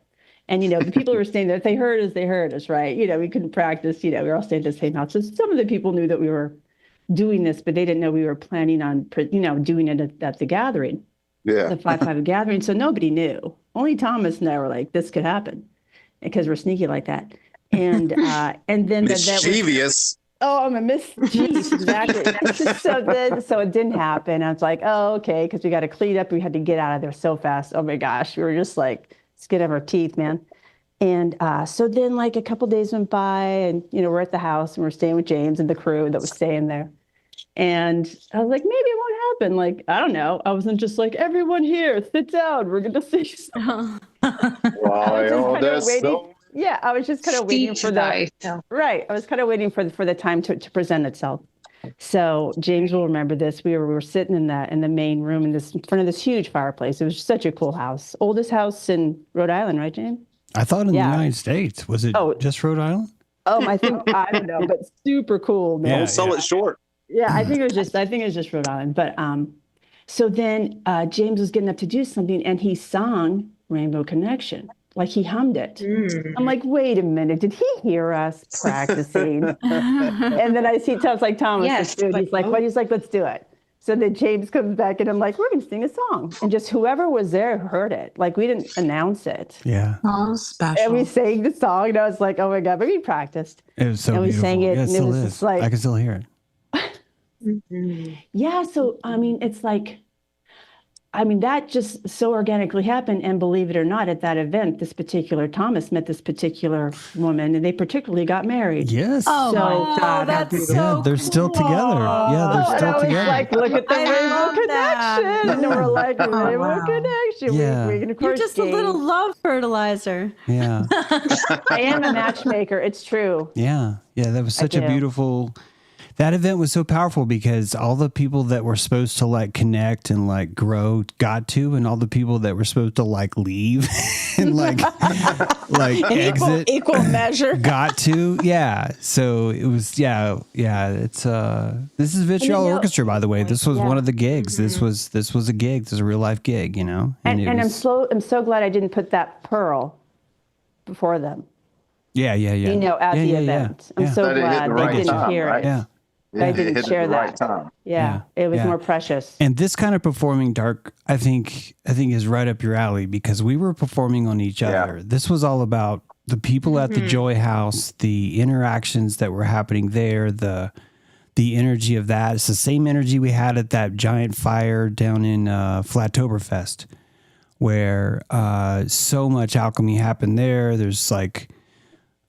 And, the people who were staying there, if they heard us, right? We couldn't practice, we were all staying at the same house. So some of the people knew that we were doing this, but they didn't know we were planning on, doing it at the gathering. Yeah. The 5-5 gathering. So nobody knew. Only Thomas and I were like, this could happen because we're sneaky like that. And then mischievous. I'm a mischief, exactly. So it didn't happen. I was like, oh, okay, because we got to clean up. We had to get out of there so fast. Oh my gosh, we were just like skin of our teeth, man. And so then like a couple days went by, and we're at the house and we're staying with James and the crew that was staying there. And I was like, maybe it won't happen. Like, I don't know. I wasn't just like, everyone here, sit down. We're gonna sing. Yeah, I was just kind of waiting for right. I was kind of waiting for the time to present itself. So James will remember this. We were sitting in the main room in front of this huge fireplace. It was such a cool house, oldest house in Rhode Island, right, James? I thought in the United States. Was it just Rhode Island? I don't know, but super cool, man. Don't sell it short. Yeah, I think it was just Rhode Island. But so then James was getting up to do something, and he sung Rainbow Connection. Like he hummed it. I'm like, wait a minute, did he hear us practicing? And then I see Thomas, yes, he's like, what? He's like, let's do it. So then James comes back, and I'm like, we're gonna sing a song. And just whoever was there heard it. Like we didn't announce it. Yeah. Oh, special. And we sang the song, and I was like, oh my God, but we practiced. It was so and beautiful. We sang it, yeah, and it was just like, I can still hear it. Yeah, so I mean, it's like, that just so organically happened. And believe it or not, at that event, Thomas met this particular woman, and they particularly got married. Yes. Oh, my God, that's so they're still together. Yeah, they're still together. Like, look at the Rainbow Connection. And we're like, Rainbow Connection. Yeah. You're just a little love fertilizer. Yeah. I am a matchmaker. It's true. Yeah. Yeah, that was such a beautiful... That event was so powerful because all the people that were supposed to like connect and like grow got to, and all the people that were supposed to like leave and like exit equal measure got to. Yeah. So it was, it's this is Vitriol Orchestra, by the way. This was one of the gigs. This was a gig. This is a real life gig, And I'm so glad I didn't put that pearl before them. Yeah. At the event. I'm so glad they didn't hear it. Yeah. I didn't share that. Right yeah, it was more precious. And this kind of performing dark, I think is right up your alley because we were performing on each other. This was all about the people at the Joy House, the interactions that were happening there, the energy of that. It's the same energy we had at that giant fire down in Flattoberfest, where so much alchemy happened there. There's like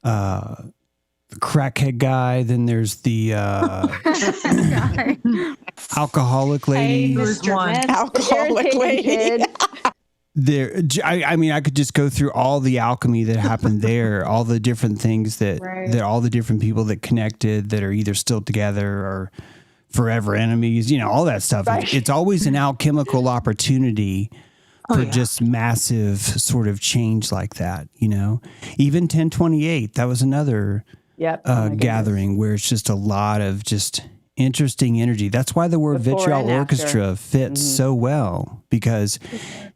the crackhead guy, then there's the alcoholic lady. Alcoholic lady. I could just go through all the alchemy that happened there, all the different things that all the different people that connected that are either still together or forever enemies, all that stuff. Right. It's always an alchemical opportunity just massive sort of change like that, you know. Even 1028, that was another gathering where it's just a lot of just interesting energy. That's why the word Before vitriol and after. orchestra fits so well, because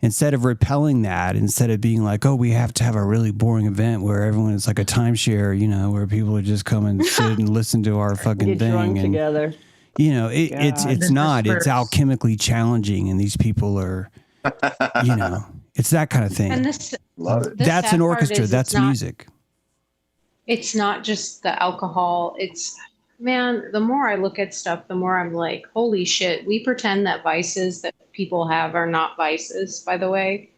instead of repelling that, instead of being like, oh, we have to have a really boring event where everyone is like a timeshare, you know, where people would just come and sit and listen to our fucking Get drunk thing. And, together. you know, it's not. It's alchemically challenging, and these people are, you know, it's that kind of thing. And That's an orchestra. That's not, music. It's not just the alcohol. It's, man, the more I look at stuff, the more I'm like, holy shit, we pretend that vices that people have are not vices, by the way.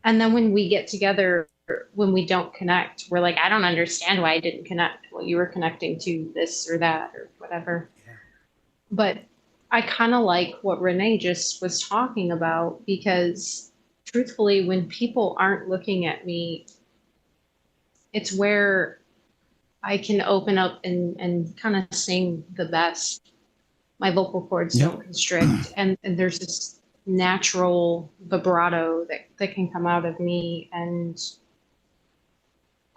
And then when we get together, when we don't connect, we're like, I don't understand why I didn't connect. Well, you were connecting to this or that or whatever. Yeah. But I kind of like what Renee just was talking about, because truthfully, when people aren't looking at me, it's where I can open up and kind of sing the best. My vocal cords don't constrict, and there's this natural vibrato that can come out of me, and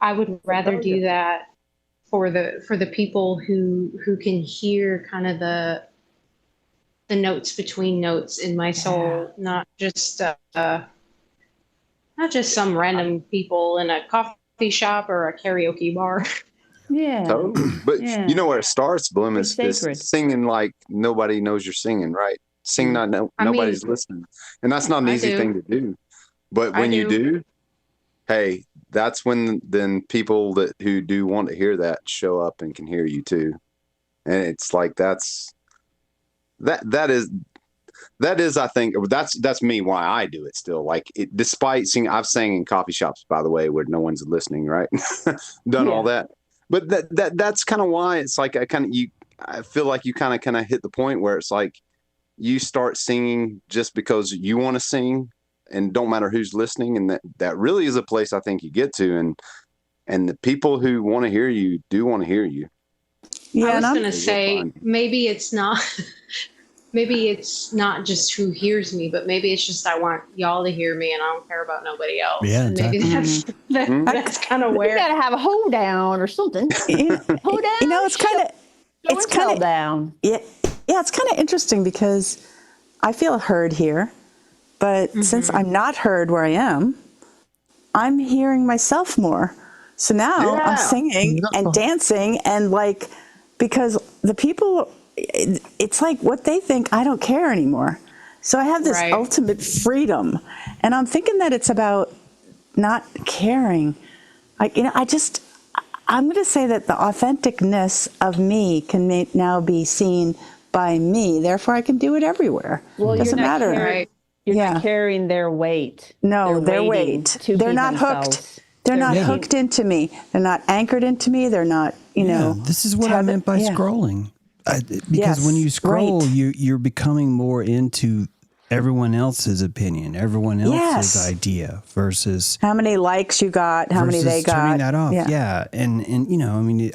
I would rather do that for the people who can hear kind of the notes between notes in my soul, not just some random people in a coffee shop or a karaoke bar. Yeah. Totally. But you know where it starts, Bloom, is singing like nobody knows you're singing, right? Sing nobody's listening. And that's not an easy thing to do. But when you do, hey, that's when then people who do want to hear that show up and can hear you too. And it's like that is I think that's me why I do it still. Like despite singing, I've sang in coffee shops, by the way, where no one's listening, right? Done all that. But that's kind of why it's like I feel like you kind of hit the point where it's like you start singing just because you want to sing, and don't matter who's listening, and that really is a place I think you get to, and the people who want to hear you do want to hear you. Yeah, I was going to say maybe it's not just who hears me, but maybe it's just I want y'all to hear me, and I don't care about nobody else. Yeah, and maybe that's kind of where you gotta have a hold down or something. Hold down. You know, it's kind of down. Yeah, it's kind of interesting because I feel heard here, but since I'm not heard where I am, I'm hearing myself more. So now I'm singing and dancing, and like, because the people, it's like what they think, I don't care anymore. So I have this ultimate freedom, and I'm thinking that it's about not caring. I'm going to say that the authenticness of me can now be seen by me. Therefore, I can do it everywhere. Well, it doesn't matter. You're not carrying their weight. No, their weight. They're not hooked. They're not hooked into me. They're not anchored into me. They're not, This is what I meant by scrolling. Because when you scroll, you're becoming more into everyone else's opinion, everyone else's idea versus how many likes you got, how many they got. Turning that off, and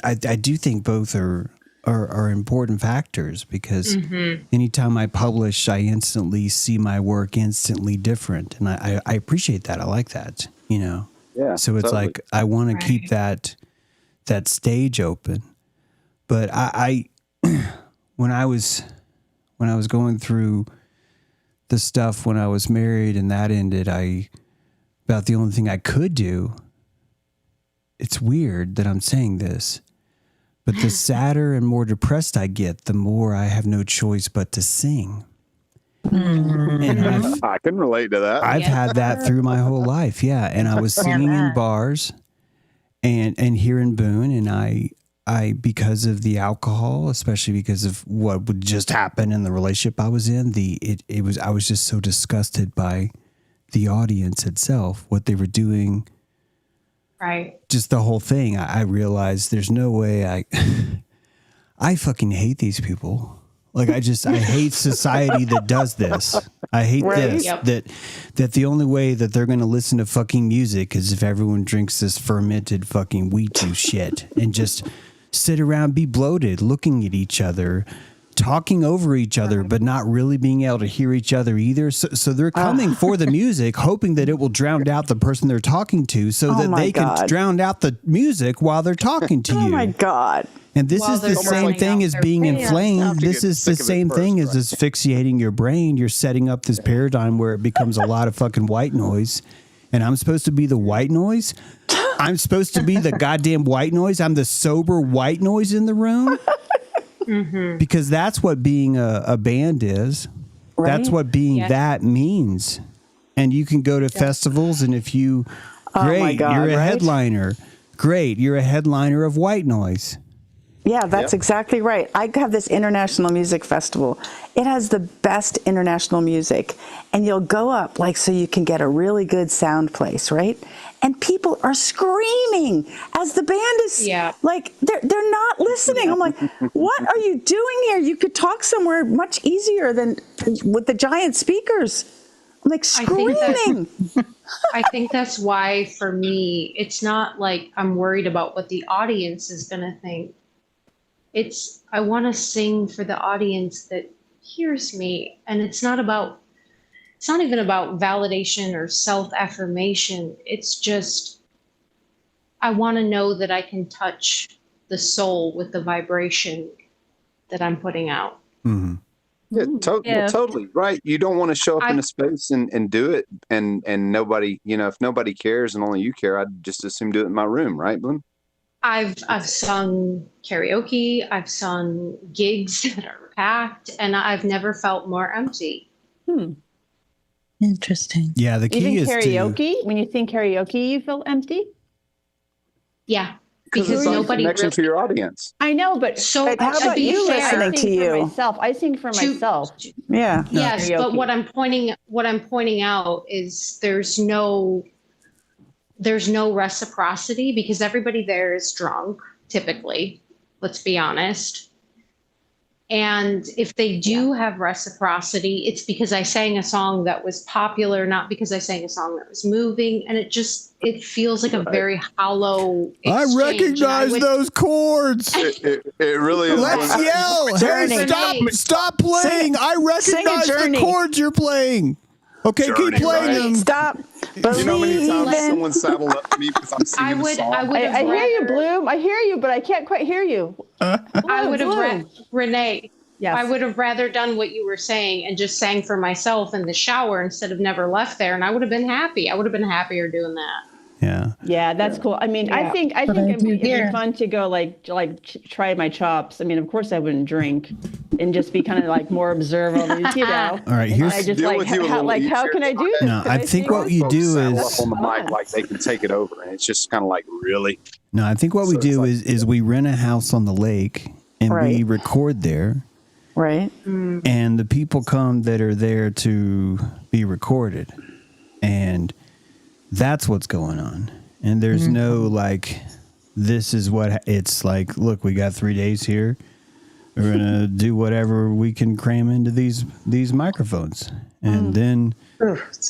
I do think both are important factors, because anytime I publish, I instantly see my work instantly different, and I appreciate that. I like that, Yeah. So it's like I want to keep that stage open, but I when I was going through the stuff when I was married and that ended, about the only thing I could do. It's weird that I'm saying this, but the sadder and more depressed I get, the more I have no choice but to sing. And I can relate to that. I've had that through my whole life. Yeah. And I was singing in bars and here in Boone, and I, because of the alcohol, especially because of what would just happen in the relationship I was in, I was just so disgusted by the audience itself, what they were doing. Right. Just the whole thing. I realized there's no way I fucking hate these people. Like I hate society that does this. I hate this, that the only way that they're going to listen to fucking music is if everyone drinks this fermented fucking wheat juice shit and just sit around, be bloated, looking at each other, talking over each other, but not really being able to hear each other either. So they're coming for the music, hoping that it will drown out the person they're talking to so that they can drown out the music while they're talking to you. Oh my God. And this is the same thing as being inflamed. This is the same thing as asphyxiating your brain. You're setting up this paradigm where it becomes a lot of fucking white noise. And I'm supposed to be the white noise? I'm supposed to be the goddamn white noise? I'm the sober white noise in the room? Because that's what being a band is. Right? That's what being that means. And you can go to festivals, and if you, great, you're a headliner. Great, you're a headliner of white noise. Yeah, that's exactly right. I have this international music festival. It has the best international music. And you'll go up, like, so you can get a really good sound place, right? And people are screaming as the band is, like, they're not listening. I'm like, what are you doing here? You could talk somewhere much easier than with the giant speakers. I'm like, screaming. I think that's why, for me, it's not like I'm worried about what the audience is going to think. It's, I want to sing for the audience that hears me. And it's not even about validation or self-affirmation. It's just, I want to know that I can touch the soul with the vibration that I'm putting out. Mm-hmm. Yeah, totally right. You don't want to show up in a space and do it and nobody, if nobody cares and only you care, I'd just assume do it in my room, right, Bloom? I've sung karaoke, I've sung gigs that are packed, and I've never felt more empty. Interesting. Yeah, the key is karaoke. When you sing karaoke, you feel empty. Yeah, because nobody connection to your audience. I know, but how about you listening to you? I sing for myself. Yeah. Yes, but what I'm pointing out is there's no reciprocity because everybody there is drunk, typically. Let's be honest. And if they do have reciprocity, it's because I sang a song that was popular, not because I sang a song that was moving. And it feels like a very hollow exchange. I recognize those chords. It really is. Let's yell. Hey, stop playing. I recognize the chords you're playing. Okay, keep playing them. Stop. You know how many times someone saddled up to me because I'm singing a song? I hear you, Bloom. I hear you, but I can't quite hear you. I would have, Renee. Yes. I would have rather done what you were saying and just sang for myself in the shower instead of never left there, and I would have been happy. I would have been happier doing that. Yeah. Yeah, that's cool. I mean, I think it'd be fun to go try my chops. I mean, of course I wouldn't drink and just be kind of like more observant, All right, here's I just how can I do this? No, I think what you do is on the mic like they can take it over, and it's just kind of like really. No, I think what we do is we rent a house on the lake and we record there. Right. And the people come that are there to be recorded. And that's what's going on. And there's no like, this is what it's like. Look, we got 3 days here. We're going to do whatever we can cram into these microphones. And then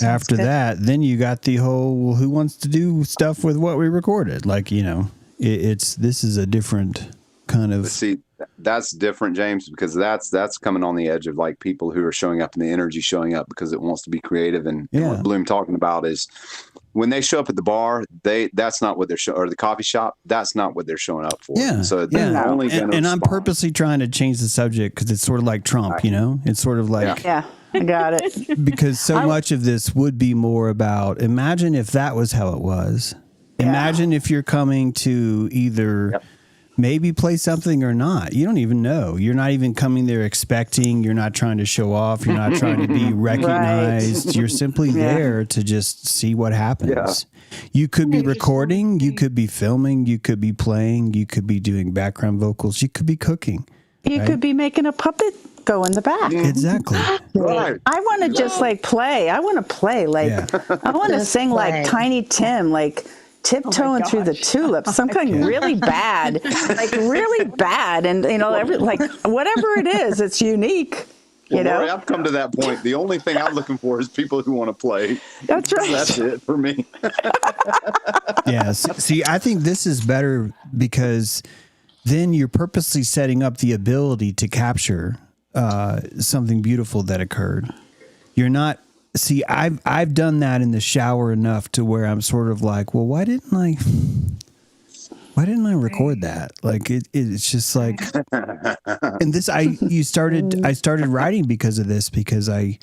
after that, then you got the whole, who wants to do stuff with what we recorded? Like, this is a different kind of. See, that's different, James, because that's coming on the edge of like people who are showing up and the energy showing up because it wants to be creative. And what Bloom talking about is when they show up at the bar, that's not what they're showing, or the coffee shop, that's not what they're showing up for. Yeah. So they're only going to and I'm purposely trying to change the subject because it's sort of like Trump, It's sort of like I got it. Because so much of this would be more about, imagine if that was how it was. Imagine if you're coming to either maybe play something or not. You don't even know. You're not even coming there expecting. You're not trying to show off. You're not trying to be recognized. You're simply there to just see what happens. You could be recording. You could be filming. You could be playing. You could be doing background vocals. You could be cooking. You could be making a puppet go in the back. Exactly. Right. I want to just like play. I want to play. Like, I want to sing like Tiny Tim, like tiptoeing through the tulips, something really bad, like really bad. And, like whatever it is, it's unique. Lori, I've come to that point. The only thing I'm looking for is people who want to play. That's right. That's it for me. See, I think this is better because then you're purposely setting up the ability to capture something beautiful that occurred. You're not. See, I've done that in the shower enough to where I'm sort of like, well, why didn't I record that? Like it's just like, and this I started writing because of this, because I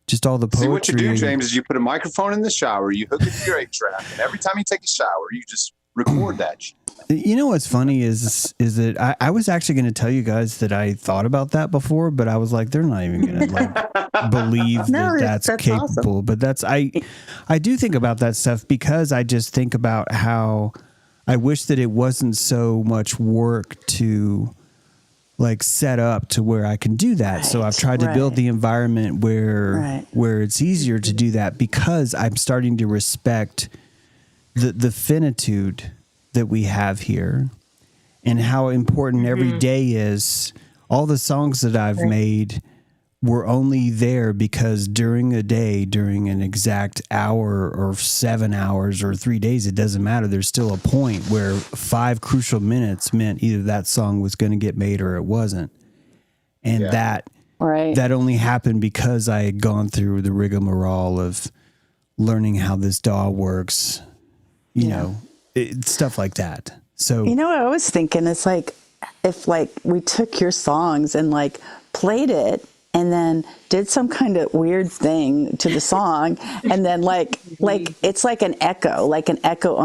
just all the poetry. See, what you do, James, is you put a microphone in the shower, you hook it to your 8-track, and every time you take a shower, you just record that shit. You know what's funny is that I was actually going to tell you guys that I thought about that before, but I was like, they're not even going to like believe that's capable. Awesome. But that's I do think about that stuff, because I just think about how I wish that it wasn't so much work to like set up to where I can do that. Right, so I've tried to build the environment where it's easier to do that, because I'm starting to respect the finitude that we have here and how important every day is. All the songs that I've made were only there because during a day, during an exact hour or 7 hours or 3 days, it doesn't matter. There's still a point where 5 crucial minutes meant either that song was going to get made or it wasn't. And that only happened because I had gone through the rigmarole of learning how this DAW works, you know, stuff like that. So, you know what I was thinking? It's like, if like we took your songs and like played it and then did some kind of weird thing to the song, and then like it's like an echo on an echo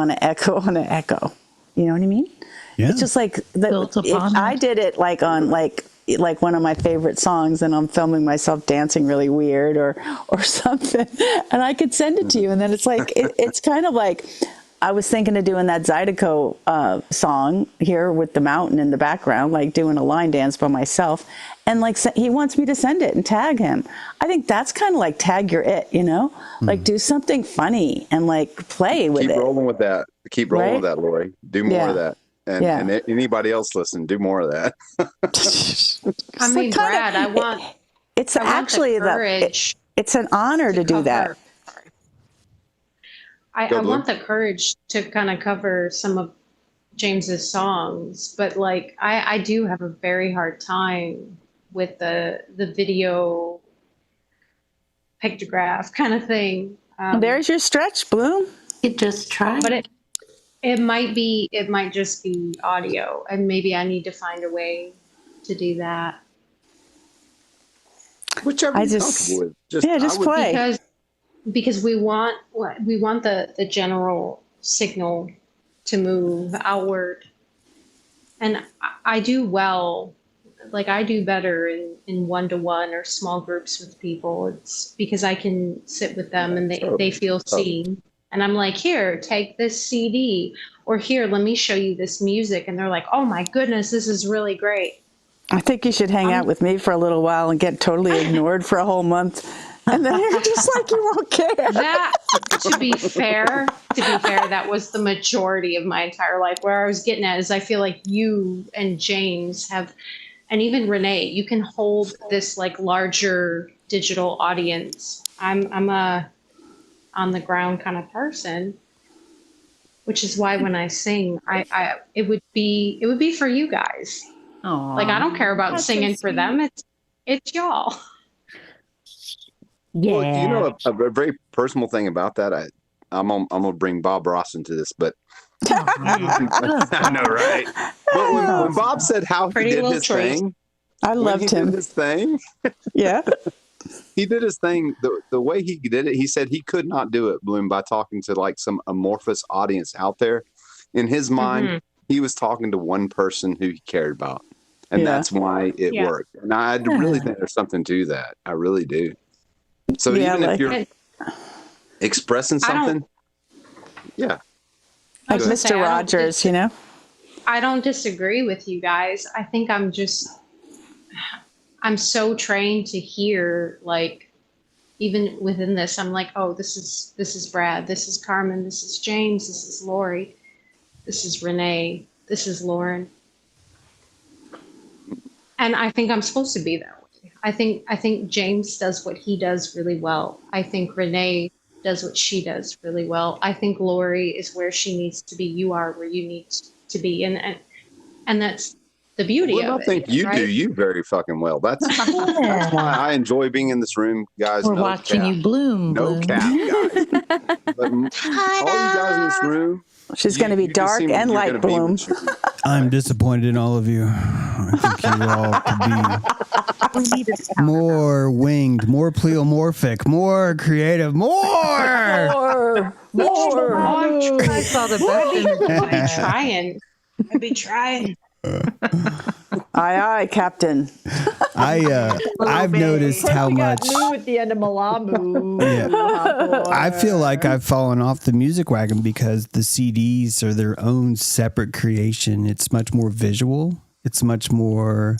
on an echo. You know what I mean? Yeah. It's just like I did it like on like one of my favorite songs, and I'm filming myself dancing really weird or something, and I could send it to you, and then it's like it's kind of like, I was thinking of doing that Zydeco song here with the mountain in the background, like doing a line dance by myself. And like he wants me to send it and tag him. I think that's kind of like tag your it, you know? Like do something funny and like play with it. Keep rolling with that. Keep rolling with that, Lori. Do more of that. And anybody else listen, do more of that. I mean, Brad, I want actually the courage. It's an honor to do that. I want the courage to kind of cover some of James's songs, but like I do have a very hard time with the video pictograph kind of thing. There's your stretch, Bloom. You just try. But it might just be audio, and maybe I need to find a way to do that. Whichever you're comfortable with. Just play. Because we want the general signal to move outward, and I do well. Like I do better in 1-to-1 or small groups with people. It's because I can sit with them and they feel seen. And I'm like, here, take this CD, or here, let me show you this music. And they're like, oh my goodness, this is really great. I think you should hang out with me for a little while and get totally ignored for a whole month. And then you're just like, you won't care. That, to be fair, that was the majority of my entire life. Where I was getting at is I feel like you and James have, and even Renee, you can hold this like larger digital audience. I'm a on the ground kind of person, which is why when I sing, it would be for you guys. Aww. Like I don't care about singing for them. It's y'all. Yeah. Well, you know, a very personal thing about that, I'm gonna bring Bob Ross into this, but I know, right? But when Bob said how he did his thing, I loved him. His thing, yeah, he did his thing. The way he did it, he said he could not do it, Bloom, by talking to like some amorphous audience out there. In his mind, he was talking to one person who he cared about, and that's why it worked. And I really think there's something to that. I really do. So even if you're expressing something, like Mr. Rogers, you know, I don't disagree with you guys. I think I'm so trained to hear, like, even within this, I'm like, oh, this is Brad, this is Carmen, this is James, this is Lori, this is Renee, this is Lauren, and I think I'm supposed to be that way. I think James does what he does really well. I think Renee does what she does really well. I think Lori is where she needs to be. You are where you need to be, and the beauty Well, of I think it. you right? do you very fucking well. That's why I enjoy being in this room, guys. We're No watching cap. you bloom. No bloom. cap, guys. But all you guys in this room, She's going to be you just dark seem like and you're light gonna be bloom. what you- I'm disappointed in all of you. I think you all could be more winged, more pleomorphic, more creative, more. I saw the best image. I'd be trying. Aye, aye, Captain. I've noticed how much. Moo at the end of Malamu. Yeah. I feel like I've fallen off the music wagon because the CDs are their own separate creation. It's much more visual. It's much more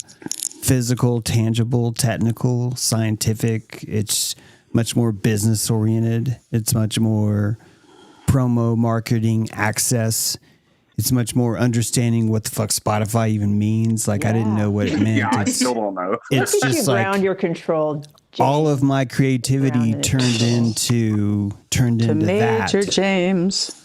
physical, tangible, technical, scientific. It's much more business oriented. It's much more promo, marketing, access. It's much more understanding what the fuck Spotify even means. Like I didn't know what it meant. Yeah, I It's, still don't know. it's You just ground like your control. all of my creativity Grounded. turned into To Major that. James.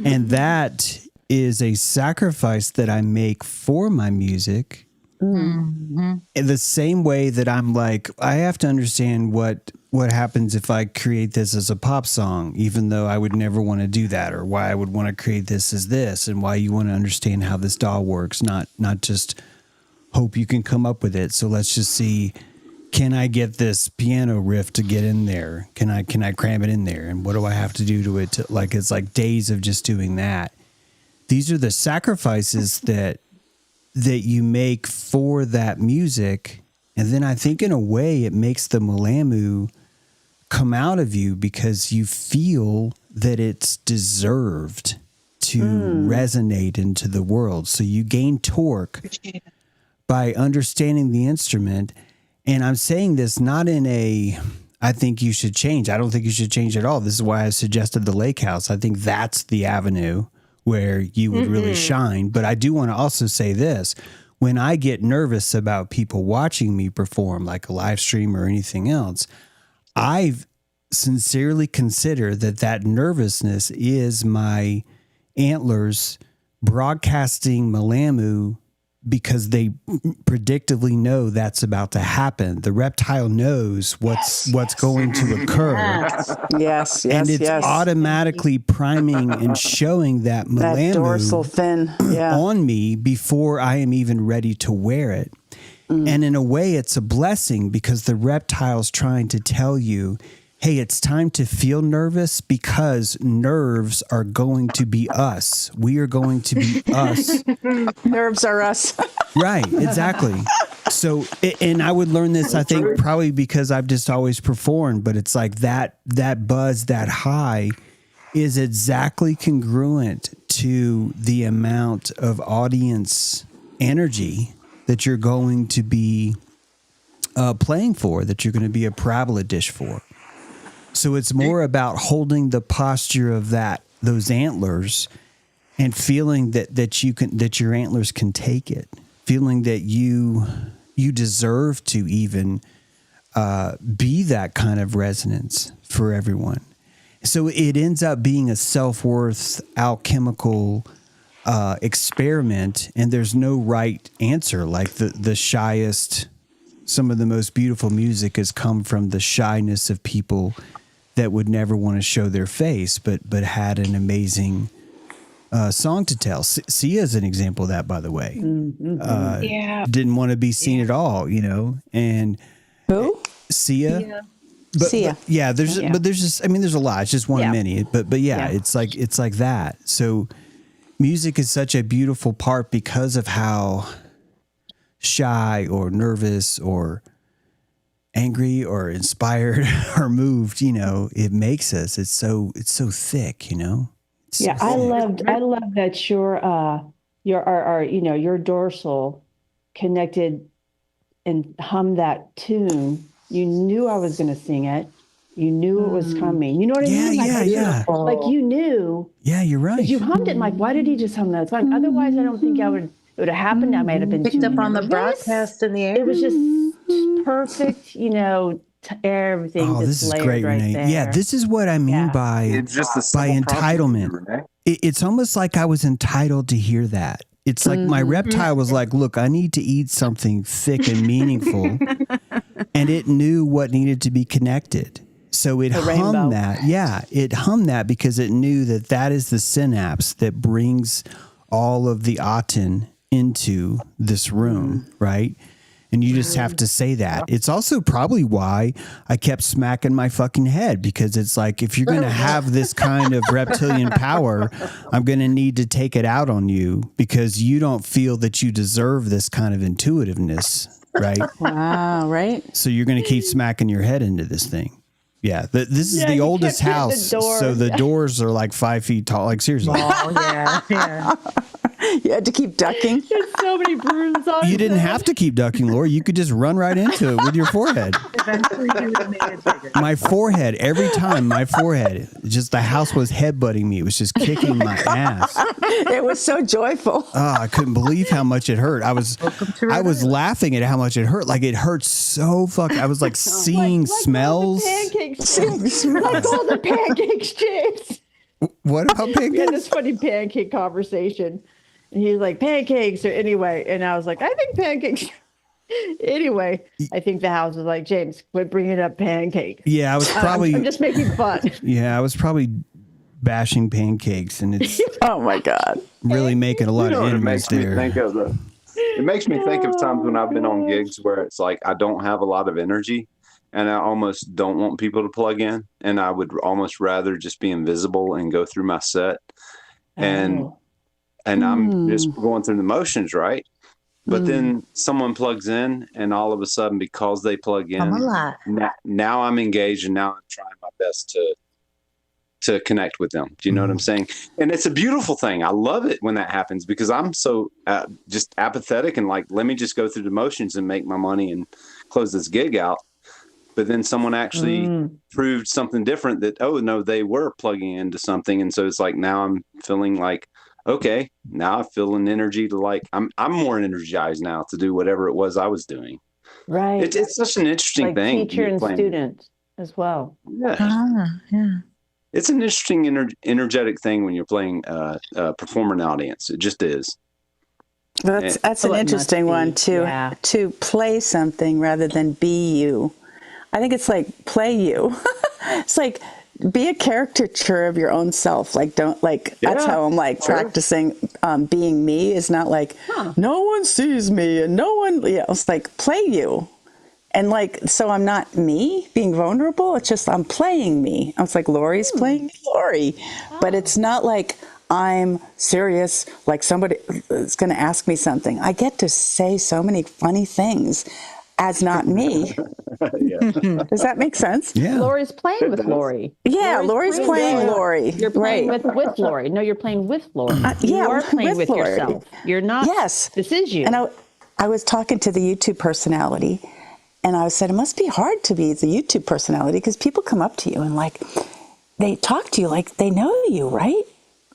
And that is a sacrifice that I make for my music. In the same way that I'm like, I have to understand what happens if I create this as a pop song, even though I would never want to do that, or why I would want to create this as this, and why you want to understand how this DAW works, not just hope you can come up with it. So let's just see, can I get this piano riff to get in there? Can I cram it in there? And what do I have to do to it? Like, it's like days of just doing that. These are the sacrifices that you make for that music. And then I think in a way it makes the Malamu come out of you because you feel that it's deserved to resonate into the world. So you gain torque by understanding the instrument. And I'm saying this not in a, I think you should change. I don't think you should change at all. This is why I suggested the Lake House. I think that's the avenue where you would really shine. But I do want to also say this. When I get nervous about people watching me perform, like a live stream or anything else, I've sincerely considered that nervousness is my antlers broadcasting Malamu because they predictively know that's about to happen. The reptile knows what's going to occur. Yes, And it's automatically priming and showing that That Malamu dorsal fin. Yeah. on me before I am even ready to wear it. And in a way, it's a blessing because the reptile's trying to tell you, hey, it's time to feel nervous because nerves are going to be us. We are going to be us. Nerves are us. Right, exactly. So, and I would learn this, I think, probably because I've just always performed, but it's like that buzz, that high is exactly congruent to the amount of audience energy that you're going to be playing for, that you're going to be a parabola dish for. So it's more about holding the posture of those antlers and feeling that your antlers can take it, feeling that you deserve to even be that kind of resonance for everyone. So it ends up being a self-worth alchemical experiment, and there's no right answer. Like the shyest, some of the most beautiful music has come from the shyness of people that would never want to show their face, but had an amazing song to tell. Sia is an example of that, by the way. Didn't want to be seen at all, and Who? Sia. Sia. But yeah, there's just, I mean, there's a lot. It's just one of many, but yeah, Yeah. it's like that. So music is such a beautiful part because of how shy or nervous or angry or inspired or moved, it makes us. It's so thick, It's so Yeah, I thick. love that your dorsal connected and hummed that tune. You knew I was going to sing it. You knew it was coming. You know what I mean? Yeah. Like you knew. Yeah, you're right. 'Cause you hummed it. Like, why did he just hum that song? Otherwise, I don't think it would have happened. I might have been Picked too up on the nervous. broadcast in the air. It was just perfect. Everything. Oh, just this is layered great, right Renee. there. Yeah, this is what I mean Yeah. by It's just a by simple process, entitlement. Renee. It's almost like I was entitled to hear that. it's like my reptile was like, look, I need to eat something thick and meaningful. And it knew what needed to be connected. So it hummed that. Yeah, it hummed that because it knew that that is the synapse that brings all of the Aten into this room, right? And you just have to say that. It's also probably why I kept smacking my fucking head, because it's like, if you're going to have this kind of reptilian power, I'm going to need to take it out on you because you don't feel that you deserve this kind of intuitiveness, right? Wow, right? So you're going to keep smacking your head into this thing. Yeah, this is the oldest house, so the doors are like 5 feet tall. Like, seriously. Oh, yeah. You had to keep ducking. There's so many bruises on You didn't have to keep ducking, Laura. You could just run right into it with your forehead. Eventually, you would have made it bigger. My forehead, every time, just the house was headbutting me. It was just kicking my ass. It was so joyful. Oh, I couldn't believe how much it hurt. I was laughing at how much it hurt. Like, it hurt so fucking. I was like seeing smells. Pancakes. Like all the pancakes, James. What about We had pancakes? this funny pancake conversation. And he's like, pancakes, or anyway. And I was like, I think pancakes. Anyway, I think the house was like, James, quit bringing up pancakes. Yeah, I was probably. I'm just making fun. Yeah, I was probably bashing pancakes, and it's Oh my God. really making a lot of It enemies makes me there. think of it makes me think of times when I've been on gigs where it's like I don't have a lot of energy, and I almost don't want people to plug in, and I would almost rather just be invisible and go through my set, and I'm just going through the motions, right? But then someone plugs in, and all of a sudden, because they plug in, now I'm engaged, and now I'm trying my best to connect with them. Do you know what I'm saying? And it's a beautiful thing. I love it when that happens, because I'm so just apathetic and like, let me just go through the motions and make my money and close this gig out. But then someone actually proved something different, that, oh no, they were plugging into something. And so it's like, now I'm feeling like, okay, now I feel an energy to like, I'm more energized now to do whatever it was I was doing. Right. It's such an interesting like thing. teacher and playing. student as well. Yeah. Yeah. It's an interesting, energetic thing when you're playing performer and audience. It just is. That's an Oh, it must interesting be. one to play something rather than be you. I think it's like play you. It's like be a caricature of your own self. Like that's how I'm like practicing being me. Is not like no one sees me and no one. Yeah, it's like play you. And like, so I'm not me being vulnerable. It's just I'm playing me. I was like, Lori's playing Lori. But it's not like I'm serious, like somebody is going to ask me something. I get to say so many funny things as not me. Does that make sense? Yeah. Lori's playing with Lori. Yeah, Lori's playing Lori. You're playing right. with Lori. No, you're playing with Lori. yeah, you are playing with Lori. yourself. You're not. Yes. This is you. And I was talking to the YouTube personality, and I said, it must be hard to be the YouTube personality because people come up to you and like, they talk to you like they know you, right?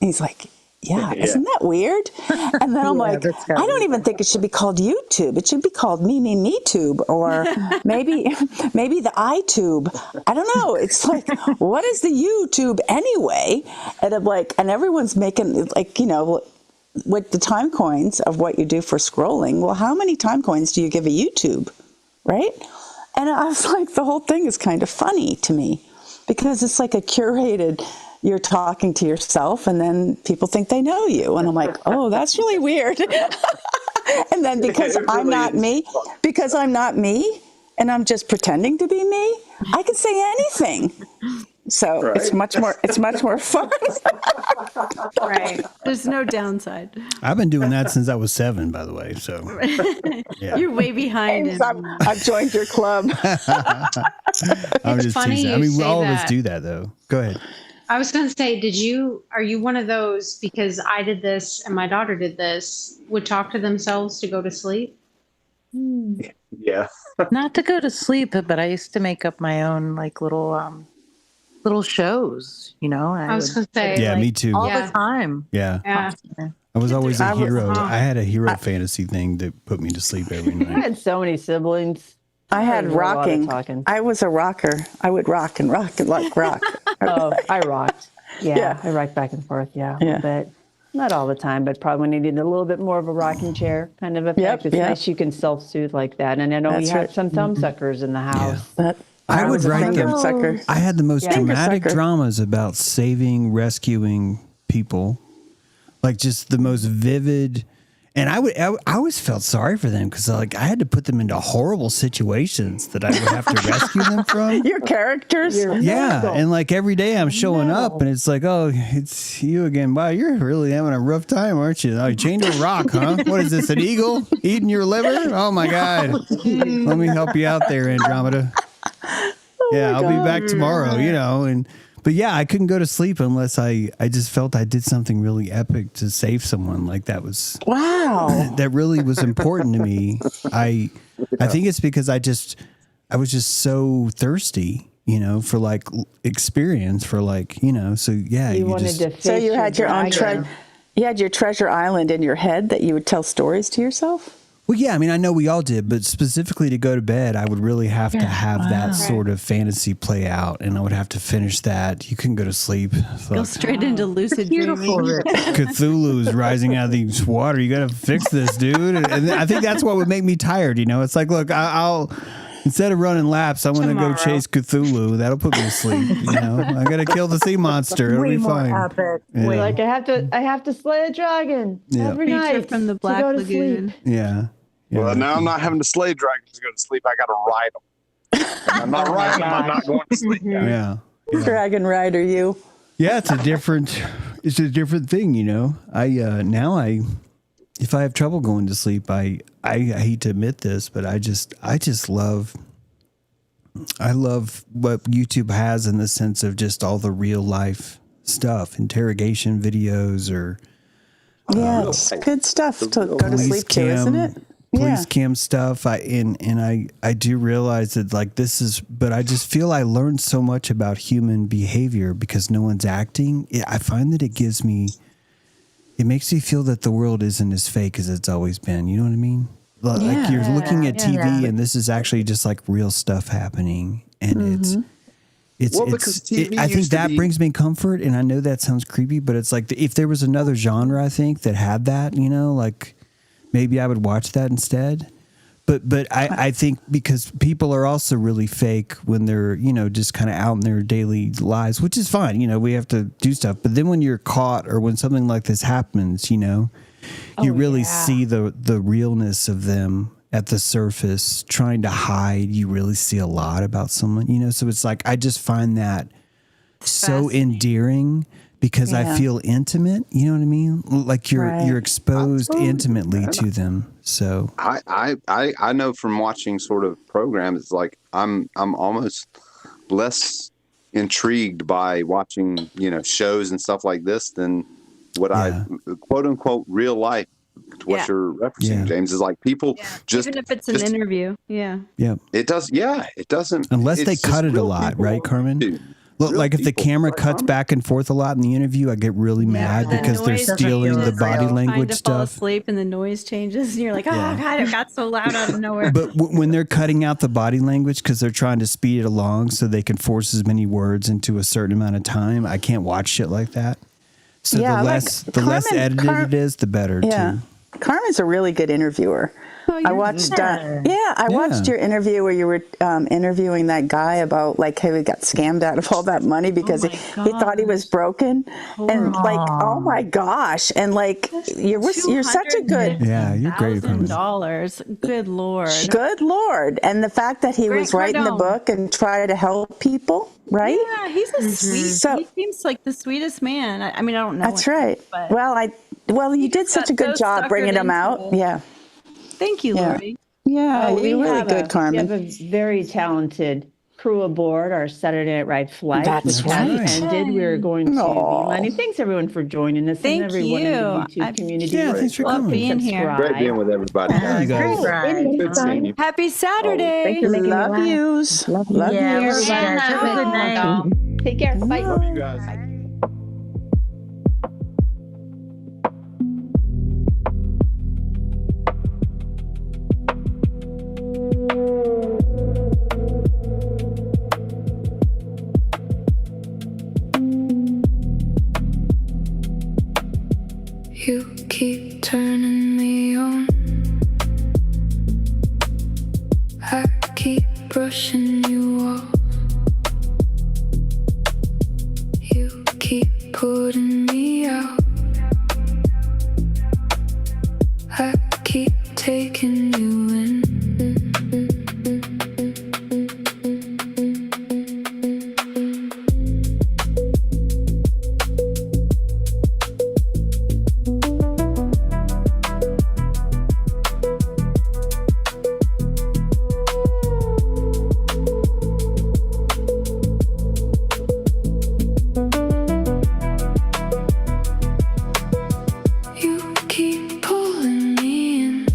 And he's like, yeah, isn't that weird? And then I'm like, I don't even think it should be called YouTube. It should be called Me Tube, or maybe the iTube. I don't know. It's like, what is the YouTube anyway? And I'm like, and everyone's making like, you know, with the time coins of what you do for scrolling. Well, how many time coins do you give a YouTube, right? And I was like, the whole thing is kind of funny to me because it's like a curated. You're talking to yourself and then people think they know you. And I'm like, oh, that's really weird. And then because I'm not me and I'm just pretending to be me, I can say anything. So it's much more fun. Right. There's no downside. I've been doing that since I was 7, by the way. So yeah. You're way behind him. I've joined your club. I'm just funny teasing. I you mean, say all of us that. do that, though. Go ahead. I was going to say, are you one of those, because I did this and my daughter did this, would talk to themselves to go to sleep? Yeah. Not to go to sleep, but I used to make up my own like little shows, you know. I was going to say. Yeah, like, me too. all Yeah. the time. Yeah. Yeah. I was always a hero. uh-huh. I had a hero fantasy thing that put me to sleep every I night. had so many siblings. I had There was a lot of rocking. talking. I was a rocker. I would rock and like rock. Oh, I rocked. Yeah, Yeah. I rocked back and forth. Yeah, Yeah. but not all the time, but probably when you need a little bit more of a rocking chair kind of effect. Yep, It's yeah. nice you can self-soothe like that. And I know That's we have right. some thumb suckers in the house. I would was a write finger them. sucker. I had the most Yeah. dramatic Finger sucker. dramas about saving, rescuing people, like just the most vivid. And I always felt sorry for them because like I had to put them into horrible situations that I would have to rescue them from. Your characters. Yeah, and like every day I'm showing up, and it's like, oh, it's you again. Wow, you're really having a rough time, aren't you? Oh, you chained to a rock, huh? What is this? An eagle eating your liver? Oh my God! Let me help you out there, Andromeda. Yeah, I'll be back tomorrow. But yeah, I couldn't go to sleep unless I just felt I did something really epic to save someone. Like that was Wow. that really was important to me. I think it's because I was just so thirsty, for like experience, for like, so yeah. You wanted to face So you had your own dragon. you had your treasure island in your head that you would tell stories to yourself? Well, yeah, I mean, I know we all did, but specifically to go to bed, I would really have to have that sort of fantasy play out, and I would have to finish that. You couldn't go to sleep. So Go straight into lucid dreaming. Cthulhu's rising out of the water. You got to fix this, dude. And I think that's what would make me tired. It's like, look, I'll instead of running laps, I'm going to go chase Cthulhu. That'll put me to sleep. I got to kill the sea monster. It'll Way be more fine. epic. Yeah. We're like, I have to slay a dragon every Creature night from the to Black go to Lagoon. sleep. Yeah. Well, now I'm not having to slay dragons to go to sleep. I got to ride them. I'm not riding them. I'm not going to sleep. Yeah. Dragon rider, you. Yeah, it's a different thing, if I have trouble going to sleep, I hate to admit this, but I just love what YouTube has in the sense of just all the real life stuff, interrogation videos or Yeah, it's good stuff to go to sleep to, isn't it? police cam stuff. I do realize that like this is, but I just feel I learned so much about human behavior because no one's acting. I find that it makes me feel that the world isn't as fake as it's always been. You know what I mean? Like you're looking at TV and this is actually just like real stuff happening. And because TV I think used to that be- brings me comfort. And I know that sounds creepy, but it's like if there was another genre, I think that had that, like maybe I would watch that instead. But I think because people are also really fake when they're, just kind of out in their daily lives, which is fine. We have to do stuff. But then when you're caught or when something like this happens, you really see the realness of them at the surface trying to hide. You really see a lot about someone, so it's like I just find that so endearing because I feel intimate. You know what I mean? Like you're exposed intimately to them. So I know from watching sort of programs, it's like I'm almost less intrigued by watching, shows and stuff like this than what I quote unquote real life. What you're referencing, James, is like people just even if it's an interview. Yeah. It does. Yeah, it doesn't unless they it's cut just it a real lot, people. right, Carmen? Dude, Look, real like if the people. camera cuts back and forth a lot in the interview, I get really mad because they're stealing the body language to fall stuff. asleep and the noise changes and you're like, oh God, it got so loud out of nowhere. But when they're cutting out the body language because they're trying to speed it along so they can force as many words into a certain amount of time, I can't watch shit like that. So Yeah, the like less edited it is, the better too. Carmen's a really good interviewer. I watched watched your interview where you were interviewing that guy about like how he got scammed out of all that money because he thought he was broken and like oh my gosh and like you're such a good you're great, Carmen. $1,000. Good Lord. And the fact that he was writing the Cardone. book and try to help people, right? Yeah, he's a sweet. He seems like the sweetest man. I mean, I don't know. That's him, right. but Well, you did just such a got good so job bringing suckered him out. into it. Yeah. thank you, Yeah. Lori. Yeah, We you're really have good, We Carmen. have a very talented crew aboard our Saturday Night Ride flight. That's which has right. ended. We're going to Aw. be landing. Thanks everyone for joining us Thank and everyone in the you. YouTube community. Yeah, thanks for Love coming. being here. Subscribe. Great being with everybody. You guys. Great ride. Good seeing you. Happy Saturday. Thanks for making me Love laugh. yous. Love Yeah, yous. everybody. Have a good night. Take care. Bye. Love you guys. brushing you off. You keep putting me out. I keep taking you in. You keep pulling me in.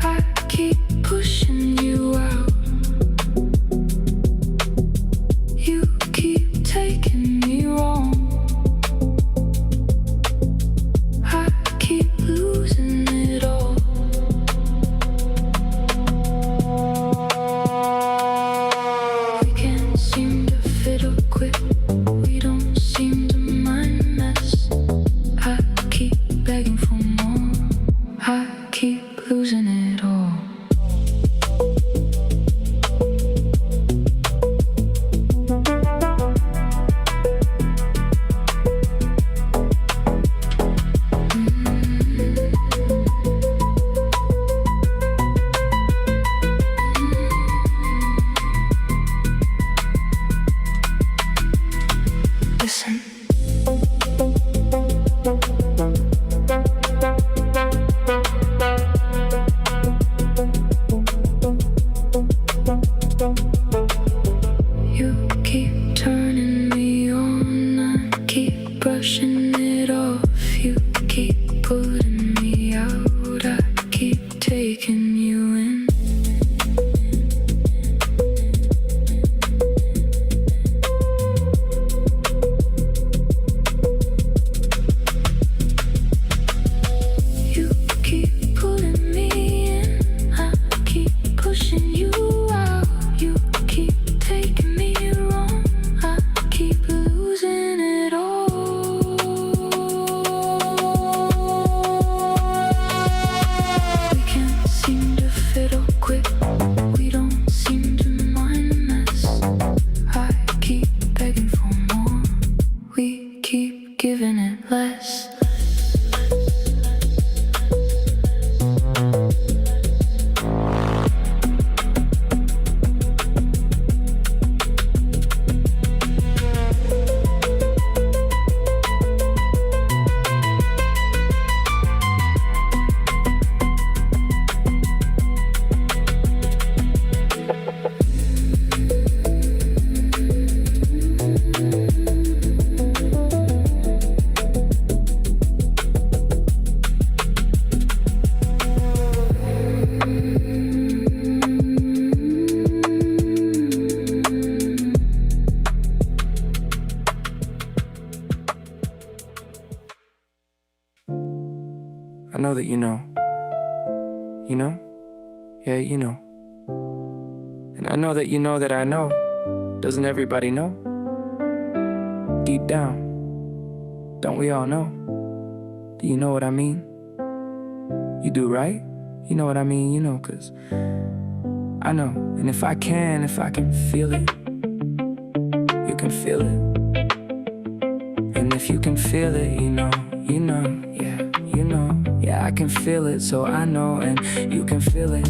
I keep pushing you out. You keep taking me wrong. I keep losing it all. We can't seem to fit or quit. We don't seem to mind the mess. I keep begging for more. I keep losing it all. Listen. You keep turning me on. I keep brushing it off. You keep putting me out. I keep taking you in. You keep pulling me in. I keep pushing you out. You keep taking me wrong. I keep losing it all. We can't seem to fit or quit. We don't seem to mind the mess. I keep begging for more. We keep giving it less. I know that you know. You know? Yeah, you know. And I know that you know that I know. Doesn't everybody know? Deep down, don't we all know? Do you know what I mean? You do, right? You know what I mean, you know, 'cause I know. And if I can feel it, you can feel it. And if you can feel it, you know, yeah, you know. Yeah, I can feel it, so I know, and you can feel it,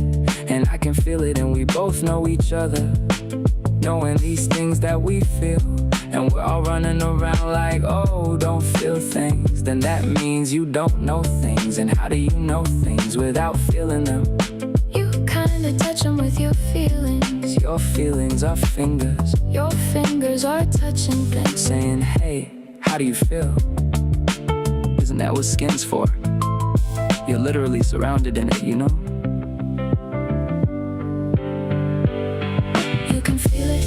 and I can feel it, and we both know each other, knowing these things that we feel, and we're all running around like, oh, don't feel things, then that means you don't know things, and how do you know things without feeling them? You kinda touch them with your feelings. Your feelings are fingers. Your fingers are touching things, saying, hey, how do you feel? Isn't that what skin's for? You're literally surrounded in it, you know? You can feel it,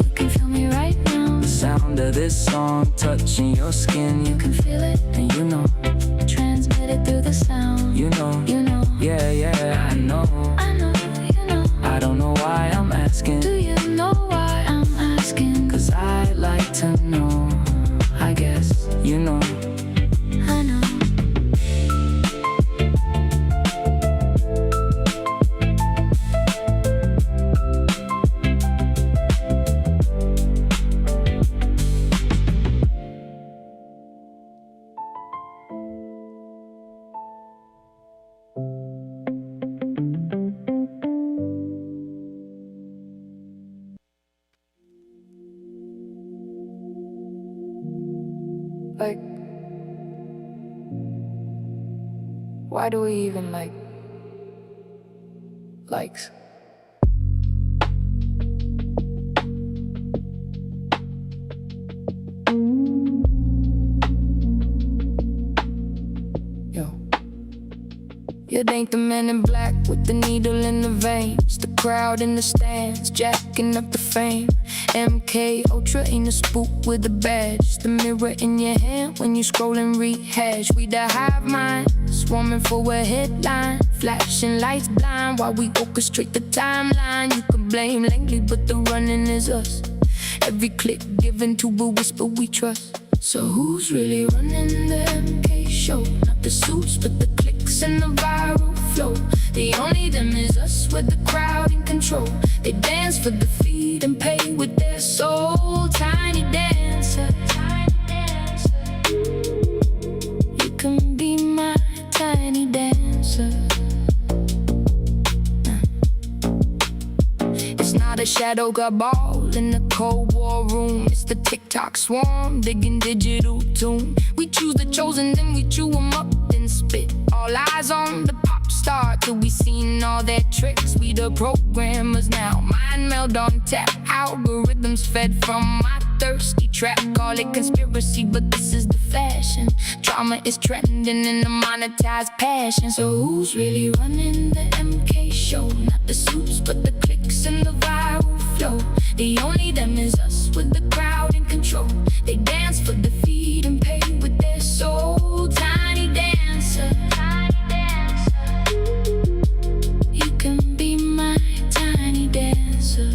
you can feel me right now. The sound of this song touching your skin. You can feel it, and you know. Transmitted through the sound. You know, yeah, yeah, I know. You know. I don't know why I'm asking. Do you know why I'm asking? 'Cause I'd like to know. I guess, you know. I know. Why do we even like likes? It ain't the man in black with the needle in the veins. The crowd in the stands, jacking up the fame. MK Ultra ain't a spook with a badge. The mirror in your hand when you scroll and rehash. We the hive mind, swarming for a headline. Flashing lights blind while we orchestrate the timeline. You can blame Langley, but the running is us. Every click given to a whisper we trust. So who's really running the MK show? Not the suits, but the clicks and the viral flow. The only them is us with the crowd in control. They dance for the feed and pay with their soul. Tiny dancer, you can be my tiny dancer. It's not a shadow cabal in the Cold War room. It's the TikTok swarm, digging digital tune. We choose the chosen, then we chew them up, then spit. All eyes on the pop star till we seen all their tricks. We the programmers now, mind meld on tap. Algorithms fed from my thirsty trap. Call it conspiracy, but this is the fashion. Drama is trending in the monetized passion. So who's really running the MK show? Not the suits, but the clicks and the viral flow. The only them is us with the crowd in control. They dance for the feed and pay with their soul. Tiny dancer, you can be my tiny dancer.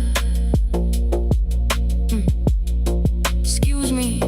Excuse me,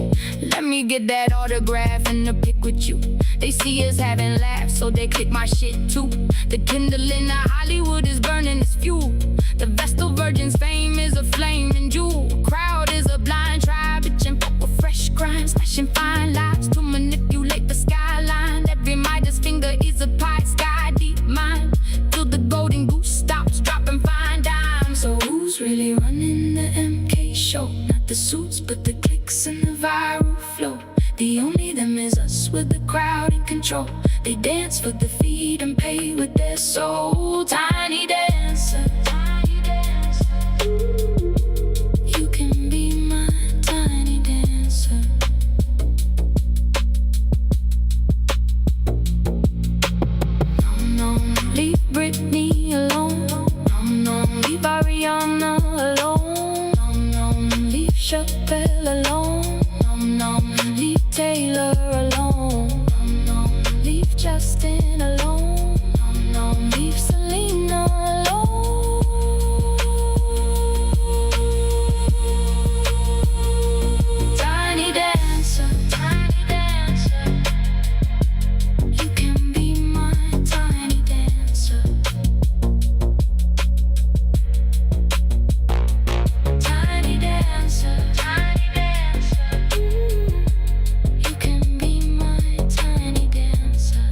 let me get that autograph and a pic with you. They see us having laughs, so they click my shit too. The kindle in the Hollywood is burning its fuel. The Vestal Virgin's fame is a flame and jewel. Crowd is a blind tribe, bitchin' fuck with fresh crimes, smashing fine lives to manipulate the skyline. Every Midas finger is a pie, sky deep mine. Till the golden goose stops dropping fine dimes. So who's really running the MK show? Not the suits, but the clicks and the viral flow. The only them is us with the crowd in control. They dance for the feed and pay with their soul. Tiny dancer, you can be my tiny dancer. No, leave Britney alone. No, leave Ariana alone. No, leave Chappelle alone. No, leave Taylor alone. No, leave Justin alone. No, leave Selena alone. Tiny dancer, you can be my tiny dancer. Tiny dancer, you can be my tiny dancer.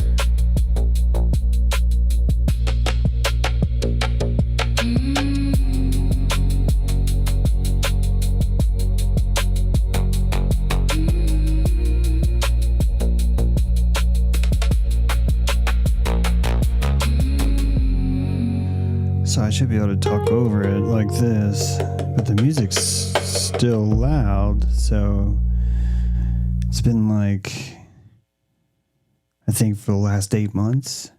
So I should be able to talk over it like this, but the music's still loud. So it's been like, I think for the last 8 months,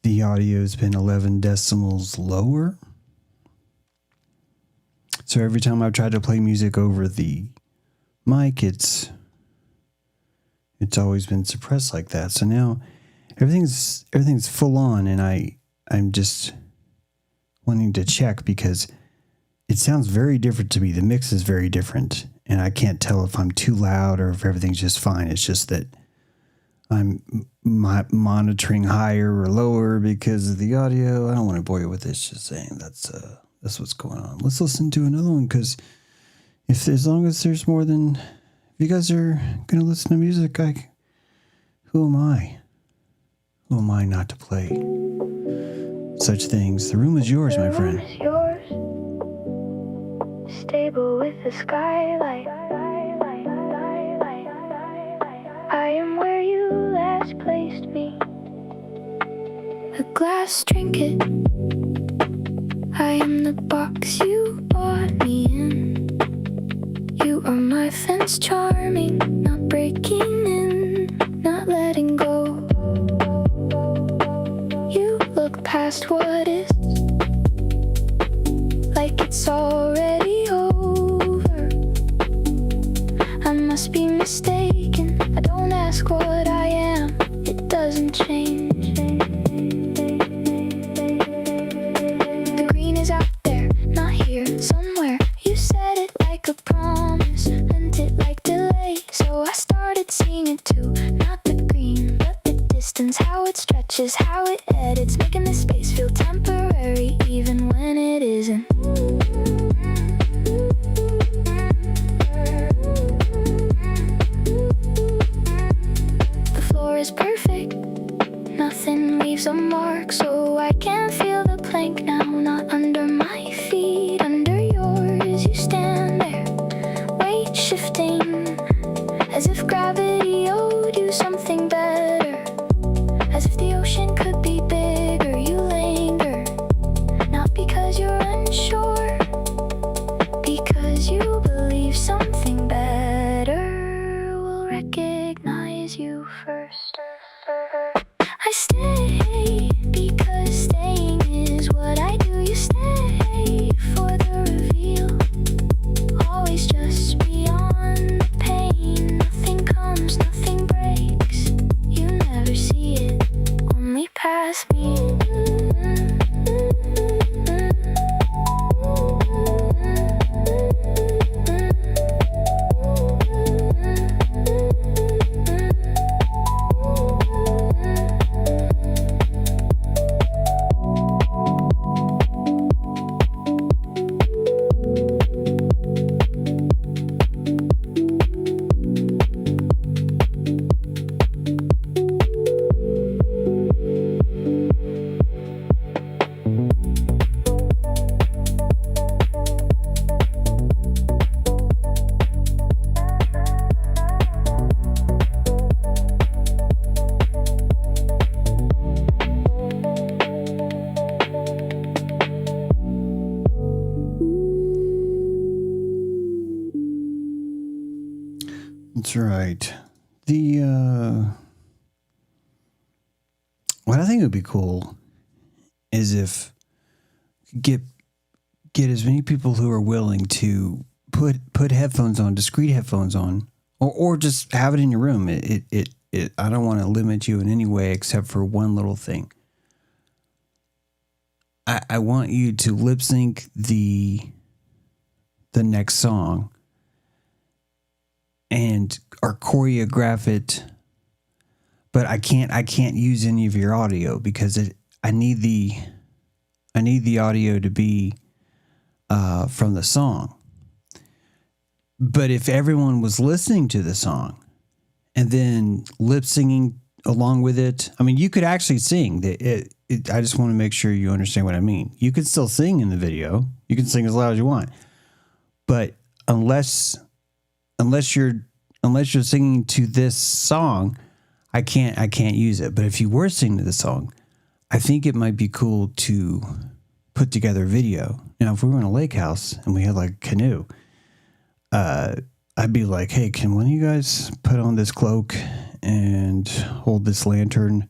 the audio's been 11 decimals lower. So every time I've tried to play music over the mic, it's always been suppressed like that. So now everything's full on, and I'm just wanting to check because it sounds very different to me. The mix is very different, and I can't tell if I'm too loud or if everything's just fine. It's just that I'm monitoring higher or lower because of the audio. I don't want to bore you with this. Just saying that's what's going on. Let's listen to another one, because as long as there's more than, if you guys are going to listen to music, who am I? Who am I not to play such things? The room is yours, my friend. The room is yours. Stable with the skylight. I am where you last placed a glass trinket. I am the box you bought me in. You are my fence charming, not breaking in, not letting go. You look past what is, like it's already over. I must be mistaken, I don't ask what I am, it doesn't change. The green is out there, not here, somewhere. You said it like a promise, meant it like delay. So I started seeing it too, not the green, but the distance. How it stretches, how it edits, making this space feel temporary, even when it isn't. The floor is perfect, nothing leaves a mark, so I can feel the plank now, not under my feet, under yours. You stand there, weight shifting, as if gravity owed you something better, as if the ocean could be bigger. You linger, not because you're unsure, because you believe something better will recognize you first. I stay because staying is what I do. You stay for the reveal, always just beyond the pain. Nothing comes, nothing breaks. You never see it, only past me. That's right. What I think would be cool is if get as many people who are willing to put headphones on, discrete headphones on, or just have it in your room. I don't want to limit you in any way except for one little thing. I want you to lip sync the next song and or choreograph it, but I can't use any of your audio because I need the audio to be from the song. But if everyone was listening to the song and then lip singing along with it, I mean, you could actually sing. I just want to make sure you understand what I mean. You could still sing in the video. You can sing as loud as you want, but unless you're singing to this song, I can't use it. But if you were singing to the song, I think it might be cool to put together a video. Now, if we were in a lake house and we had like a canoe, I'd be like, hey, can one of you guys put on this cloak and hold this lantern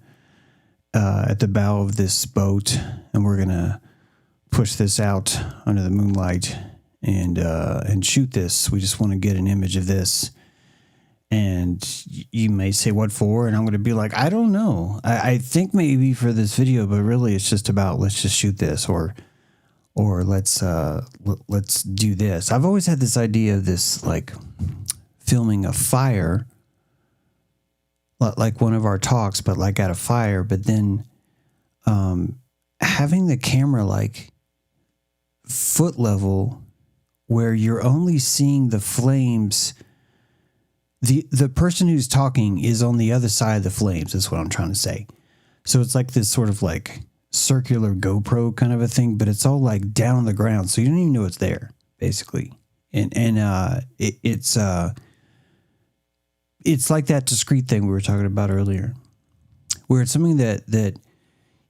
at the bow of this boat, and we're gonna push this out under the moonlight and shoot this. We just want to get an image of this. And you may say, what for? And I'm going to be like, I don't know. I think maybe for this video, but really it's just about, let's just shoot this or let's do this. I've always had this idea of this, like filming a fire, like one of our talks, but like at a fire, but then having the camera like foot level where you're only seeing the flames. The person who's talking is on the other side of the flames. That's what I'm trying to say. So it's like this sort of like circular GoPro kind of a thing, but it's all like down on the ground. So you don't even know it's there basically. And it's like that discrete thing we were talking about earlier, where it's something that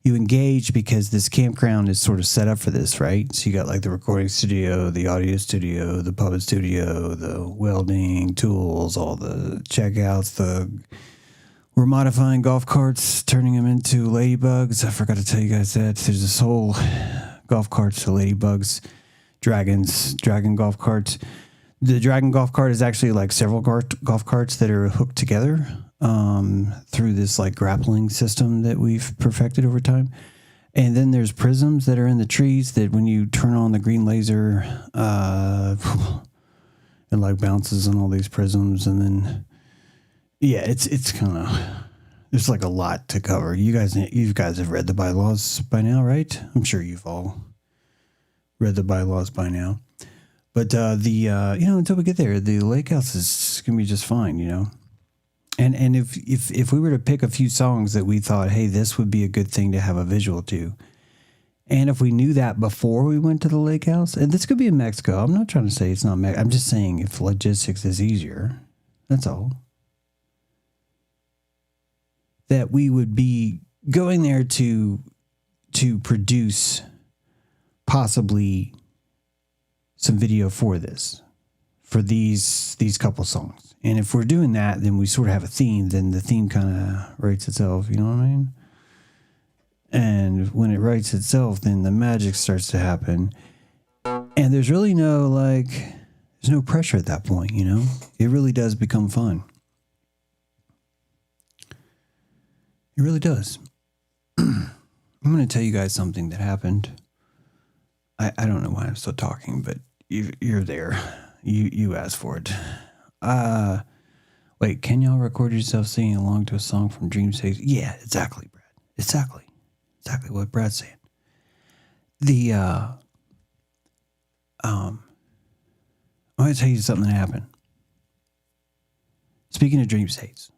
you engage because this campground is sort of set up for this, right? So you got like the recording studio, the audio studio, the puppet studio, the welding tools, all the checkouts, we're modifying golf carts, turning them into ladybugs. I forgot to tell you guys that. There's this whole golf carts to ladybugs, dragon golf carts. The dragon golf cart is actually like several golf carts that are hooked together through this like grappling system that we've perfected over time. And then there's prisms that are in the trees that when you turn on the green laser, it like bounces on all these prisms. And then, yeah, it's kind of, there's like a lot to cover. You guys have read the bylaws by now, right? I'm sure you've all read the bylaws by now. But until we get there, the lake house is going to be just fine, you know. And if we were to pick a few songs that we thought, hey, this would be a good thing to have a visual to, and if we knew that before we went to the lake house, and this could be in Mexico. I'm not trying to say it's not Mexico. I'm just saying if logistics is easier, that's all. That we would be going there to produce possibly some video for this, for these couple songs. And if we're doing that, then we sort of have a theme, then the theme kind of writes itself, you know what I mean? And when it writes itself, then the magic starts to happen. And there's really there's no pressure at that point, you know? It really does become fun. It really does. I'm going to tell you guys something that happened. I don't know why I'm still talking, but you're there. You asked for it. Wait, can y'all record yourself singing along to a song from Dream State? Yeah, exactly, Brad. Exactly what Brad's saying. I'm going to tell you something that happened. Speaking of dream states,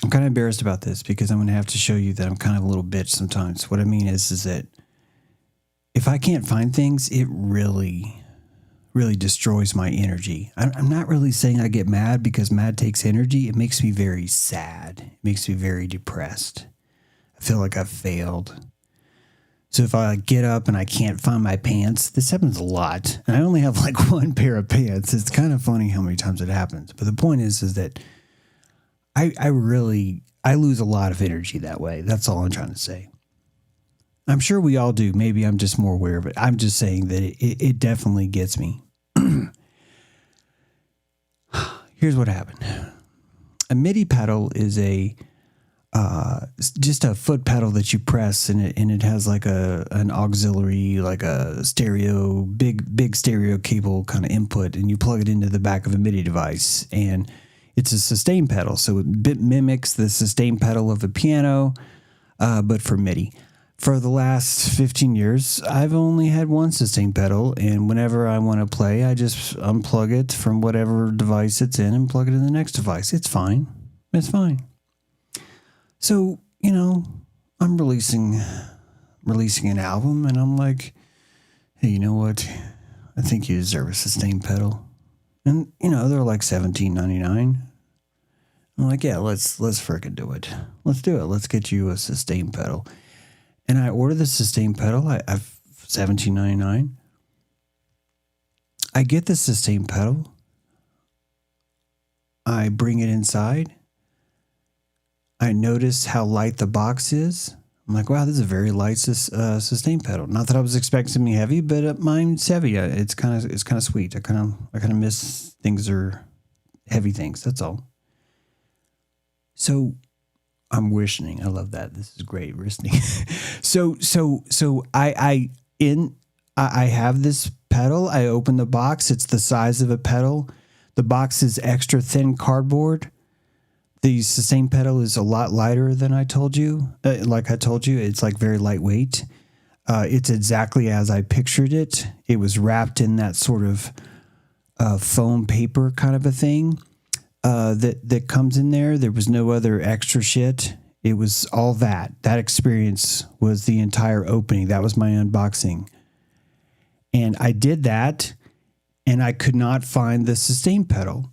I'm kind of embarrassed about this because I'm going to have to show you that I'm kind of a little bitch sometimes. What I mean is that if I can't find things, it really destroys my energy. I'm not really saying I get mad because mad takes energy. It makes me very sad. It makes me very depressed. I feel like I've failed. So if I get up and I can't find my pants, this happens a lot. And I only have like one pair of pants. It's kind of funny how many times it happens. But the point is that I lose a lot of energy that way. That's all I'm trying to say. I'm sure we all do. Maybe I'm just more aware of it. I'm just saying that it definitely gets me. Here's what happened. A MIDI pedal is just a foot pedal that you press, and it has like an auxiliary, like a stereo, big stereo cable kind of input, and you plug it into the back of a MIDI device, and it's a sustain pedal, so it mimics the sustain pedal of a piano, but for MIDI. For the last 15 years, I've only had one sustain pedal, and whenever I want to play, I just unplug it from whatever device it's in and plug it in the next device. It's fine. It's fine. So, you know, I'm releasing an album, and I'm like, hey, you know what? I think you deserve a sustain pedal. And, you know, they're like $17.99. I'm like, yeah, let's freaking do it. Let's do it. Let's get you a sustain pedal. And I order the sustain pedal. I've $17.99. I get the sustain pedal. I bring it inside. I notice how light the box is. I'm like, wow, this is a very light sustain pedal. Not that I was expecting something heavy, but mine's heavy. It's kind of sweet. I kind of miss things are heavy things. That's all. So I'm wishing. I love that. This is great listening. So I have this pedal. I open the box. It's the size of a pedal. The box is extra thin cardboard. The sustain pedal is a lot lighter than I told you. Like I told you, it's like very lightweight. It's exactly as I pictured it. It was wrapped in that sort of foam paper kind of a thing that comes in there. There was no other extra shit. It was all that. That experience was the entire opening. That was my unboxing. And I did that, and I could not find the sustain pedal.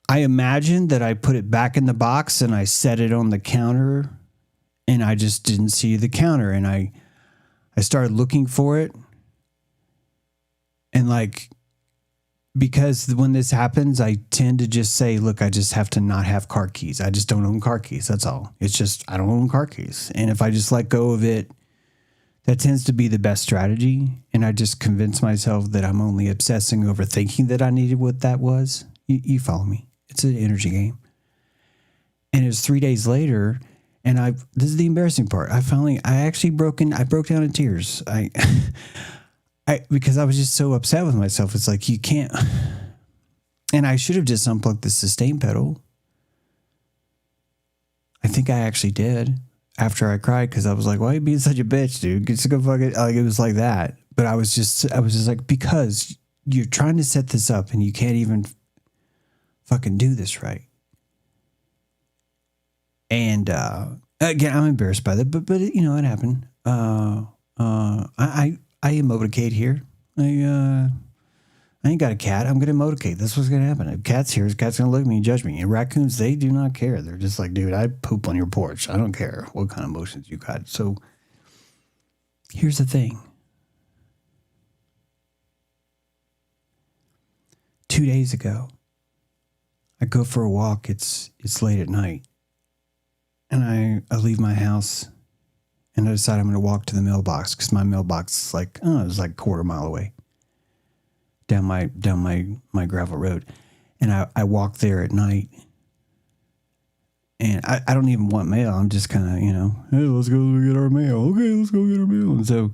I imagined that I put it back in the box and I set it on the counter and I just didn't see the counter. And I started looking for it. And like, because when this happens, I tend to just say, look, I just have to not have car keys. I just don't own car keys. That's all. It's just, I don't own car keys. And if I just let go of it, that tends to be the best strategy. And I just convince myself that I'm only obsessing over thinking that I needed what that was. You follow me? It's an energy game. And it was 3 days later, and this is the embarrassing part. I broke down in tears. Because I was just so upset with myself. It's like, you can't, and I should have just unplugged the sustain pedal. I think I actually did after I cried, because I was like, why are you being such a bitch, dude? Just go fuck it. Like, it was like that. But I was just like, because you're trying to set this up and you can't even fucking do this right. And again, I'm embarrassed by that, but you know, it happened. I emoticate here. I ain't got a cat. I'm gonna emoticate. That's what's gonna happen. If cat's here, the cat's gonna look at me and judge me. And raccoons, they do not care. They're just like, dude, I poop on your porch. I don't care what kind of emotions you got. So here's the thing. 2 days ago, I go for a walk. It's late at night. And I leave my house and I decide I'm going to walk to the mailbox, because my mailbox is like, it's like a quarter mile away down my gravel road. And I walk there at night, and I don't even want mail. I'm just kind of, you know, hey, let's go get our mail. Okay, let's go get our mail. And so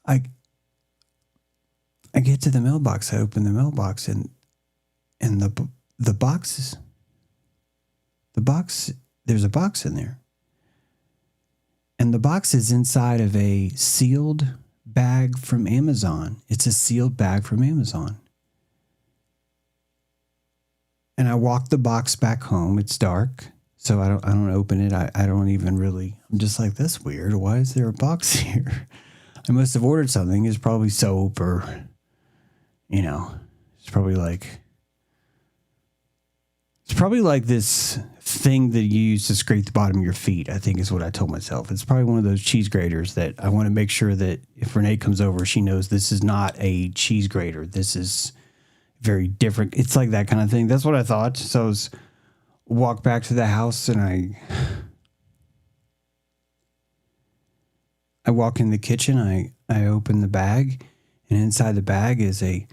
I get to the mailbox. I open the mailbox, and the box, there's a box in there. And the box is inside of a sealed bag from Amazon. It's a sealed bag from Amazon. And I walk the box back home. It's dark, so I don't open it. I don't even really. I'm just like, that's weird. Why is there a box here? I must have ordered something. It's probably soap, or, you know, it's probably like this thing that you use to scrape the bottom of your feet, I think is what I told myself. It's probably one of those cheese graters that I want to make sure that if Renee comes over, she knows this is not a cheese grater. This is very different. It's like that kind of thing. That's what I thought. So I was walk back to the house, and I walk in the kitchen. I open the bag, and inside the bag is a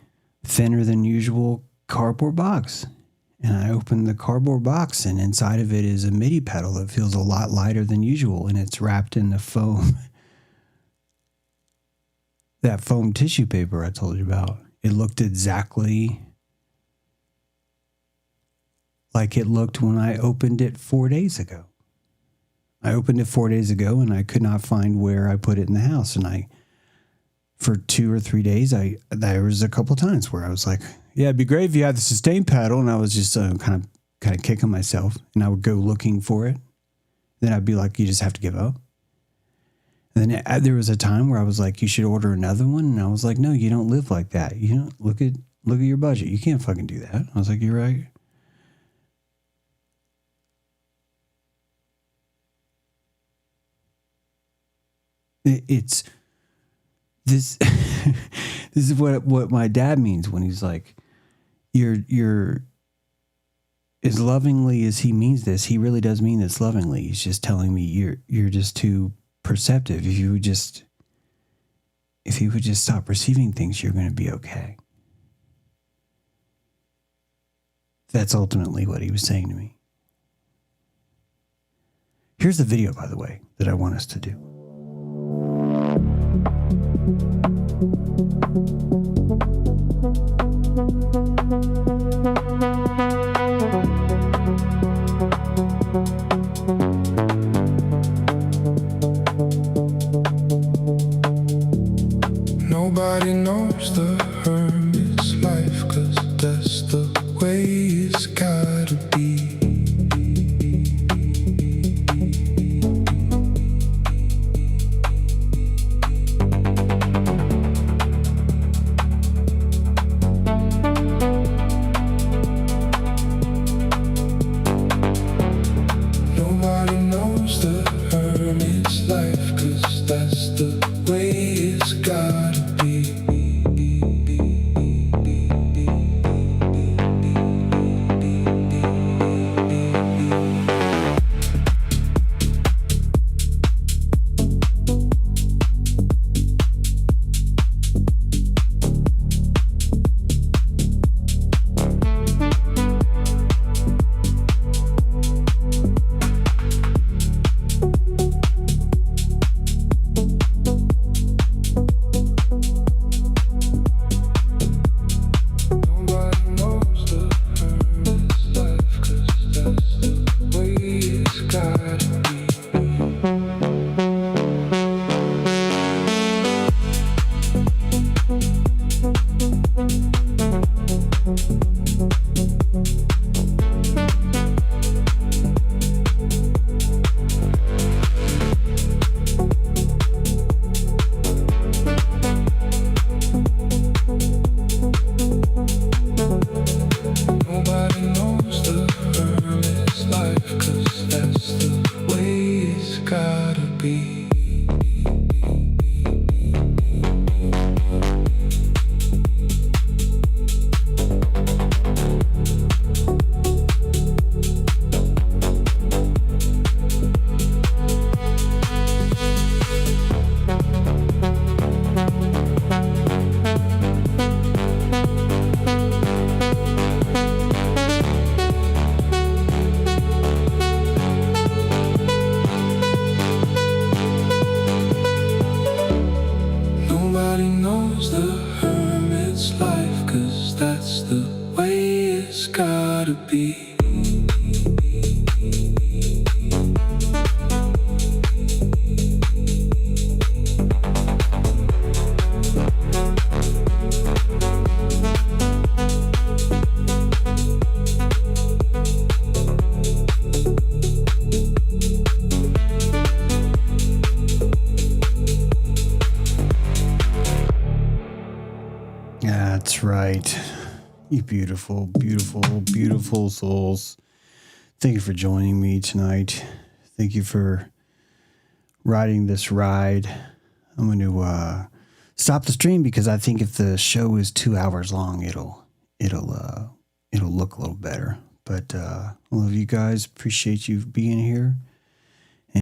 thinner than usual cardboard box. And I open the cardboard box, and inside of it is a MIDI pedal that feels a lot lighter than usual, and it's wrapped in the foam. That foam tissue paper I told you about. It looked exactly like it looked when I opened it 4 days ago. I opened it 4 days ago, and I could not find where I put it in the house. And for 2 or 3 days, there was a couple times where I was like, yeah, it'd be great if you had the sustain pedal. And I was just kind of kicking myself, and I would go looking for it. Then I'd be like, you just have to give up. And then there was a time where I was like, you should order another one. And I was like, no, you don't live like that. You don't look at your budget. You can't fucking do that. I was like, you're right. It's this. This is what my dad means when he's like, you're as lovingly as he means this. He really does mean this lovingly. He's just telling me you're just too perceptive. If you would just stop receiving things, you're going to be okay. That's ultimately what he was saying to me. Here's the video, by the way, that I want us to do. Nobody knows the hermit's life, 'cause that's the way it's gotta be. that's the way it's gotta be. That's right. You beautiful, beautiful, beautiful souls. Thank you for joining me tonight. Thank you for riding this ride. I'm going to stop the stream because I think if the show is 2 hours long, it'll look a little better. But I love you guys. Appreciate you being here.